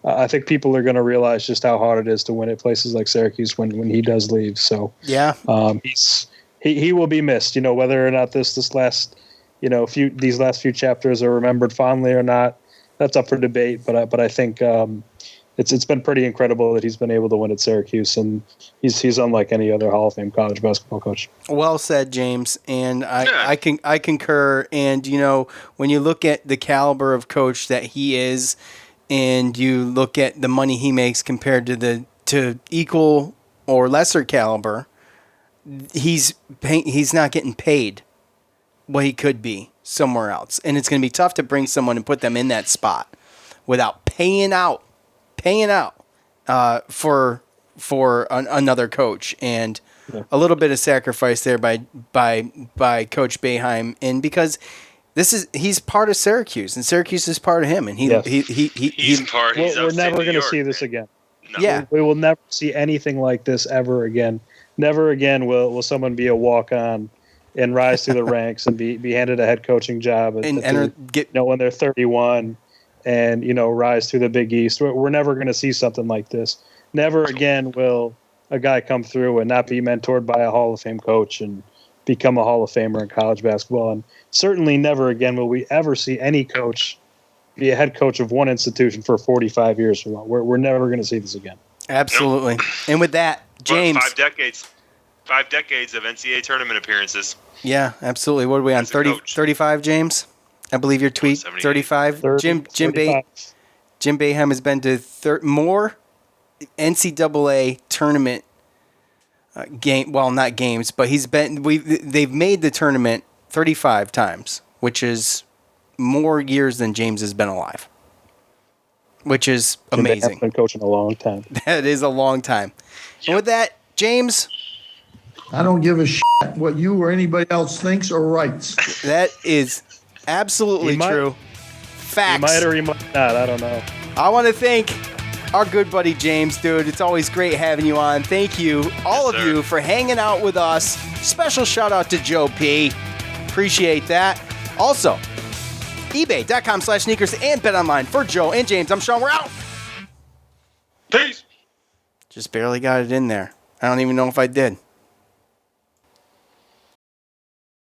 S5: I think people are going to realize just how hard it is to win at places like Syracuse when he does leave. So
S3: Yeah.
S5: he will be missed. Whether or not this last these last few chapters are remembered fondly or not, that's up for debate. But I think it's been pretty incredible that he's been able to win at Syracuse, and he's unlike any other Hall of Fame college basketball coach.
S3: Well said, James, and I concur. And when you look at the caliber of coach that he is, and you look at the money he makes compared to equal or lesser caliber, he's not getting paid what he could be somewhere else, and it's going to be tough to bring someone and put them in that spot without paying out for another coach, and a little bit of sacrifice there by Coach Boeheim, and because he's part of Syracuse, and Syracuse is part of him, and he's
S4: part. He's
S5: We're
S4: upstate
S5: never
S4: New
S5: going to
S4: York,
S5: see this
S4: man.
S5: again.
S4: No.
S3: Yeah.
S5: We will never see anything like this ever again. Never again will someone be a walk-on and rise through the ranks and be handed a head coaching job when they're 31 and rise through the Big East. We're never going to see something like this. Never again will a guy come through and not be mentored by a Hall of Fame coach and become a Hall of Famer in college basketball. And certainly never again will we ever see any coach be a head coach of one institution for 45 years from now. We're never going to see this again.
S3: absolutely. And with that, James,
S4: 5 decades of NCAA tournament appearances.
S3: yeah, absolutely. What are we on?
S4: As a
S3: 30,
S4: coach.
S3: 35, James? I believe your tweet
S4: 78.
S3: 35.
S5: 30,
S3: Jim
S5: 35.
S3: Boeheim has been to more NCAA tournament game. Well, not games, but they've made the tournament 35 times, which is more years than James has been alive, which is amazing.
S5: I've been coaching a long time.
S3: That is a long time. And with that, James,
S2: I don't give a shit what you or anybody else thinks or writes.
S3: that is absolutely
S5: He might-
S3: true.
S5: He
S3: Facts.
S5: might or he might not. I don't know.
S3: I want to thank our good buddy James, dude. It's always great having you on. Thank you, all
S4: Yes,
S3: of
S4: sir.
S3: you, for hanging out with us. Special shout out to Joe P. Appreciate that. Also, ebay.com/sneakers and BetOnline for Joe and James. I'm Sean. We're out.
S4: Peace.
S3: Just barely got it in there. I don't even know if I did.